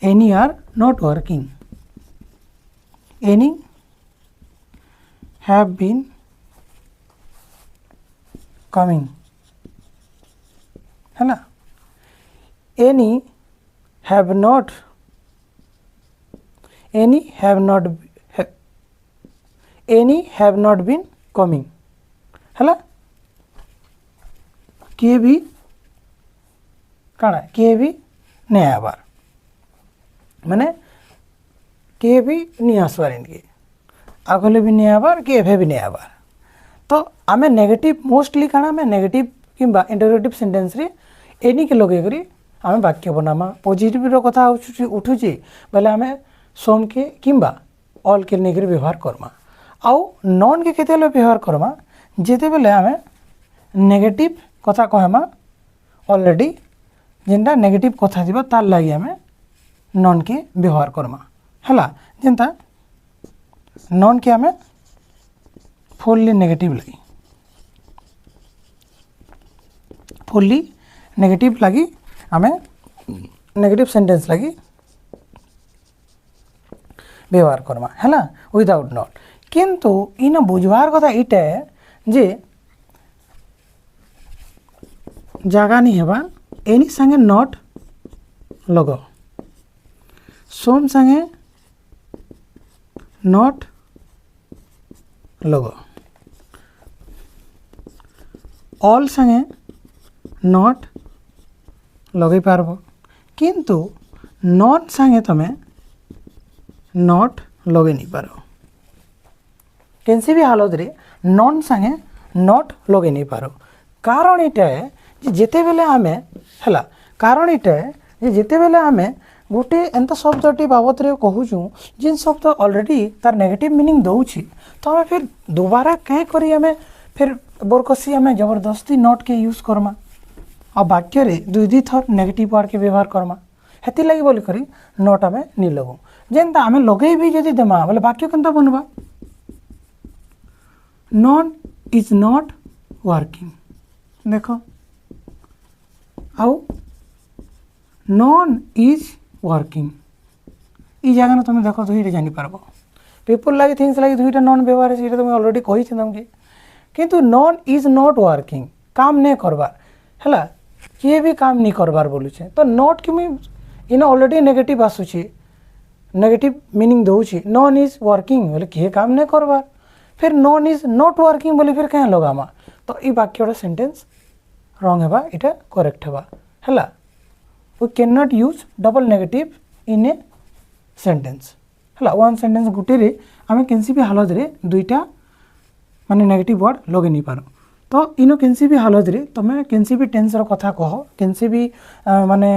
any are not working any have been coming है ना any have not any have not been coming है ना किए भी काना किए भी नहीं आबार माने किए भी नहीं आसबार इनके आगले भी नहीं आबार कि एभे भी नहीं आबार तो आमे नेगेटिव मोस्टली काना आमे नेगेटिव किंबा इंटरोगेटिव सेंटेंस रे एनी के लगे करी आमे वाक्य बनामा पॉजिटिव रो कथा उठुची बेले आमे सम के किंबा ऑल के नेगेटिव व्यवहार करमा आउ नॉन के केते ले व्यवहार करमा जेते बेले आमे नेगेटिव कथा कहमा ऑलरेडी जेनटा नेगेटिव कथा दिबा तार लागि आमे नॉन के व्यवहार करमा हला जेनता नॉन के आमे फुल्ली नेगेटिव लागि फुल्ली नेगेटिव लागि आमे नेगेटिव सेंटेंस लागि व्यवहार करमा हला विदाउट नॉट किंतु इन बुझवार कथा इटे जे जागा नहीं हेबा एनी संगे नॉट लगो सोम संगे नॉट लगो ऑल संगे नॉट लगे पारबो किंतु नॉट संगे तमे नॉट लगे नहीं पारो केनसी भी हालत रे नॉन संगे नॉट लगे नहीं पारो कारण इटा है जेते बेले आमे हला कारण इटा है जे जेते बेले आमे गोटे एंता शब्दटी बाबत रे कहूछु जिन शब्द ऑलरेडी तार नेगेटिव मीनिंग दउछि तो हमें फिर दोबारा कहीं करी हमें फिर बोरकसी हमें जबरदस्ती नॉट के यूज करमा और वाक्य रे दुई थर नेगेटिव वर्ड के व्यवहार करमा हेती लगी बोली करी नॉट हमें नहीं लगो जेनता हमें लगे भी जदि देमा बोले वाक्य केनता बनबा नॉन इज नॉट वर्किंग देखो आउ नॉन इज वर्किंग ई जगह तुम देखो दुईटा जानी पारबो पीपल लगे थिंग्स लगे दुईटा नॉन व्यवहार है तुम ऑलरेडी कही तुमके किंतु नॉन इज नॉट वर्किंग काम नहीं करबार हला किए भी काम नहीं करबार बोलुछे तो नॉट कि इन ऑलरेडी नेगेटिव आसुची नेगेटिव मीनिंग दउची नॉन इज वर्किंग बोले किए काम नहीं करबार फिर नॉन इज नॉट वर्किंग बोले फिर कहीं लगामा तो ई वाक्यटा सेंटेंस रॉन्ग हेबा इटा करेक्ट हेबा हला we can not use double negative in a sentence हला वन सेंटेंस गुटे रे आमे केनसी भी हालत रे दुईटा माने नेगेटिव वर्ड लगे नहीं पारो तो इनो केनसी भी हालत रे तमे केनसी भी टेंस रो कथा कहो केनसी भी माने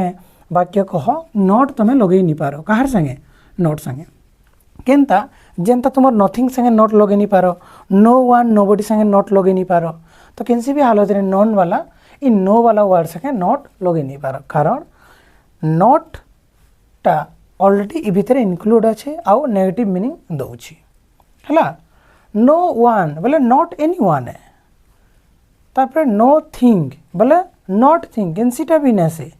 वाक्य कहो नॉट तमे लगे नहीं पारो काहर संगे नॉट संगे केनता जेनता तुमर नथिंग संगे नॉट लगे नहीं पारो नो वन नोबडी संगे नॉट लगे नहीं पारो तो केनसी भी हालत रे नॉन वाला इन नो वाला वर्ड संगे नॉट लगे नहीं पारो कारण नॉट टा ऑलरेडी इ भितर इनक्लूड अच्छे आउ नेगेटिव मीनिंग दउछि हला नो वन बोले नॉट एनी वन है तापर नो थिंग बोले नॉट थिंग केनसीटा भी नसे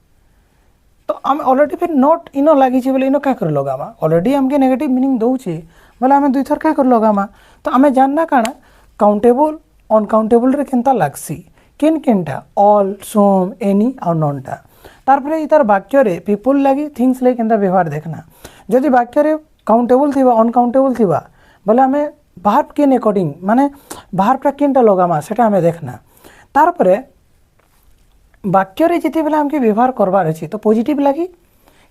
तो आम ऑलरेडी फिर नॉट इनो लागी छी बोले इनो का कर लगामा ऑलरेडी हमके नेगेटिव मीनिंग दउछि बोले हमें दुई थर का कर लगामा तो हमें जानना काना काउंटेबल अनकाउंटेबल रे केनता लागसी केन केनटा ऑल सम एनी और नॉनटा तारपरे इतार वाक्य रे पीपल लागी थिंग्स लागी केनता व्यवहार देखना जदि वाक्य रे काउंटेबल थिबा अनकाउंटेबल थिबा बोले हमें वर्ब केन अकॉर्डिंग माने वर्बटा केनटा लगामा सेटा हमें देखना तारपरे वाक्य रे जेते बेला हमके व्यवहार करबार अछि तो पॉजिटिव लागी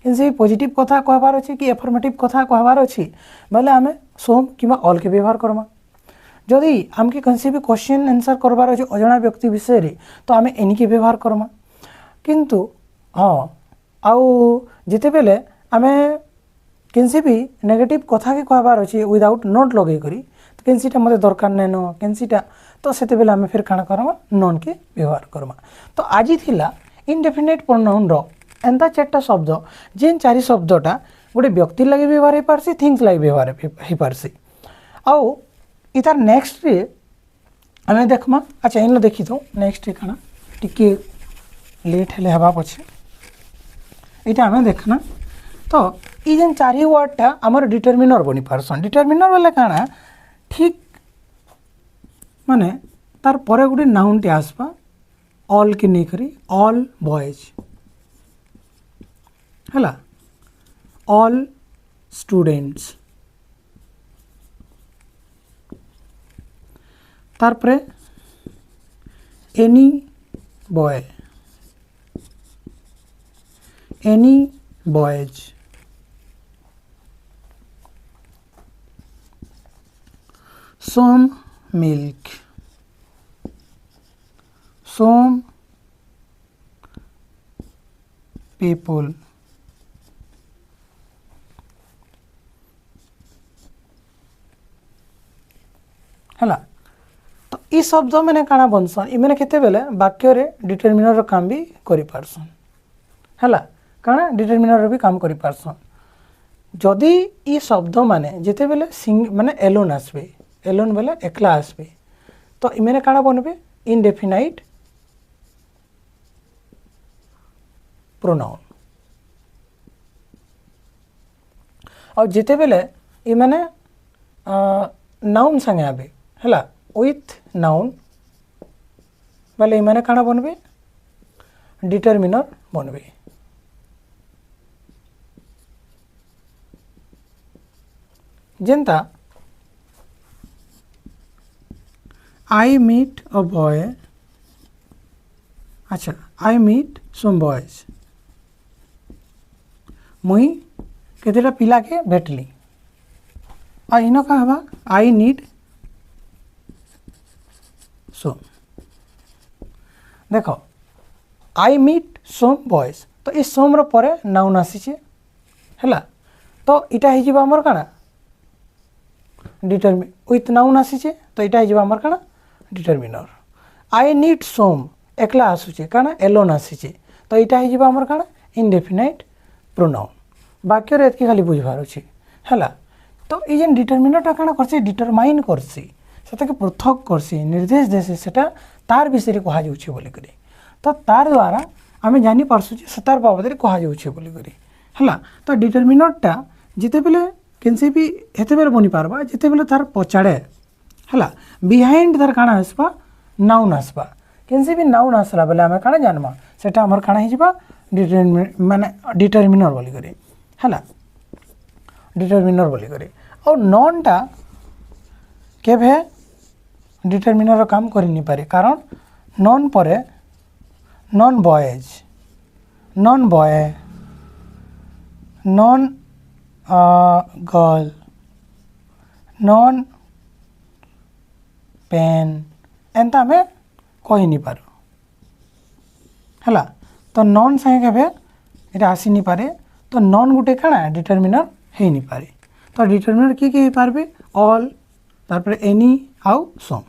इनसे पॉजिटिव कथा कहबार अछि कि एफर्मेटिव कथा कहबार अछि बोले हमें सम किबा ऑल के व्यवहार करमा जदि आमके कौनसी भी क्वेश्चन आंसर करबार अच्छे अजଣା व्यक्ति विषय रे तो आम एनी के व्यवहार करमा किंतु हाँ आउ जिते बेले आमे केनसी भी नेगेटिव कथा के कहबार अच्छे विदाउट नोट लगे करी तो केनसीटा मते दरकार नैन केनसीटा तो सेते बेले आमे फिर काना करमा नॉन के व्यवहार करमा। तो आज थिला इनडेफिनेट प्रोनाउन रो एंता चारटा शब्द जेन चारि शब्दटा गोटे व्यक्ति लगे व्यवहार हो पारसी थिंग्स लगे व्यवहार हो पारसी आउ इतार नेक्स्ट रे आमे देखमा। अच्छा इन देखी तो नेक्स्ट काना टिके लेट हेले हवा पछे इटा आमे देखना। तो ये जेन चारि वर्डटा आमर डिटरमिनर बनी पारसन डिटरमिनर वाला काना ठीक माने तार परे गोटे नाउन टे आसबा ऑल के नहीं करी ऑल बॉयज हला ऑल स्टूडेंट्स तार परे any boy any boys some milk some people हला। तो ये शब्द मैंने काना बनसन इमें केते बेले वाक्य रे डिटरमिनर काम भी करि पारसन हला काना डिटरमिनर भी काम करि पारसन जदि ये शब्द माने जेते बेले सिंग माने एलोन आसबे एलोन बेले एकला आसबे तो इमें काना बनबे इनडेफिनाइट प्रोनाउन और जेते बेले ये माने नाउन संगे आबे हला विथ नाउन बेले इमें काना बनबे डिटरमिनर बनबे। जेंता I meet a boy अच्छा I meet some boys मुई केतेटा पिला के भेटली और इनो का हवा I need some देखो I meet some boys तो इस some रो परे नाउन आसीचे हला तो इटा ही जीवा हमर काना डिटरमिन विथ नाउन आसीचे तो इटा ही जीवा हमर काना डिटरमिनर आई नीड सोम एकला आसुचे काना एलोन आसीचे तो इटा ही जीवा हमर काना इनडेफिनाइट प्रोनाउन वाक्य रे एतकी खाली बुझबार अछि हला। तो ई जेन डिटरमिनरटा काना करसी डिटरमाइन करसी सेटाके पृथक करसी निर्देश देसी सेटा तार विषय रे कहा जाउछि बोली करी तो तार द्वारा आमे जानि पारसु जे सतार बाबद रे कहा जाउछि बोली करी हला। तो डिटरमिनरटा जिते बेले केनसी भी हेते बेले बनि पारबा जिते बेले तार पछाड़े हला बिहाइंड तार काना आसबा नाउन आसबा केनसी भी नाउन आसला बेले आमे काना जानबा सेटा हमर काना हि जिबा माने डिटरमिनर बोली करी हला डिटरमिनर बोली करी और नॉन टा केभे डिटरमिनर काम करि नि पारे कारण नॉन परे none boys none boy none girl none pen एंता हमें कही नहीं पार हला। तो नॉन संगे केबे एटा आसी नहीं पारे तो नॉन गुटे काना डिटरमिनर हे नहीं पारे तो डिटरमिनर की पारबे ऑल तारपर एनी आउ सम।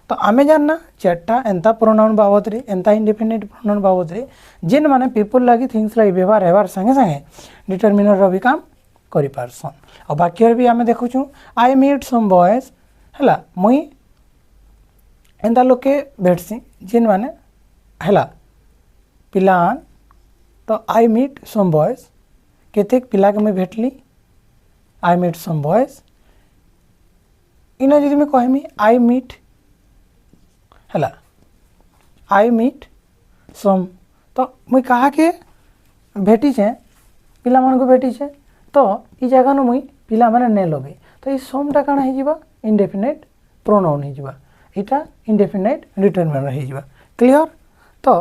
तो आमे जानना चारटा एंता प्रोनाउन बाबद रे एंता इनडेफिनिट प्रोनाउन बाबद रे जेन माने पीपल लागी थिंग्स लागी व्यवहार हेबार संगे संगे डिटरमिनर रो भी काम करि पारसन और वाक्य रे भी आमे देखुछु आई मीट सम बॉयज हला मुई एंता लोग के भेटसी जेन माने हला पिलान तो आई मीट सम बॉयज केतेक पिला के मैं भेटली आई मीट सम बॉयज इना जदि मैं कहमी आई मीट हला आई मीट सम तो मुई कहा के भेटी छे पिला मान को भेटी छे तो ई जगह न मुई पिला माने ने लगे तो ई समटा काना हे जिबा इनडेफिनाइट प्रोनाउन हे जिबा इटा इनडेफिनाइट डिटरमिनर हे जिबा क्लियर। तो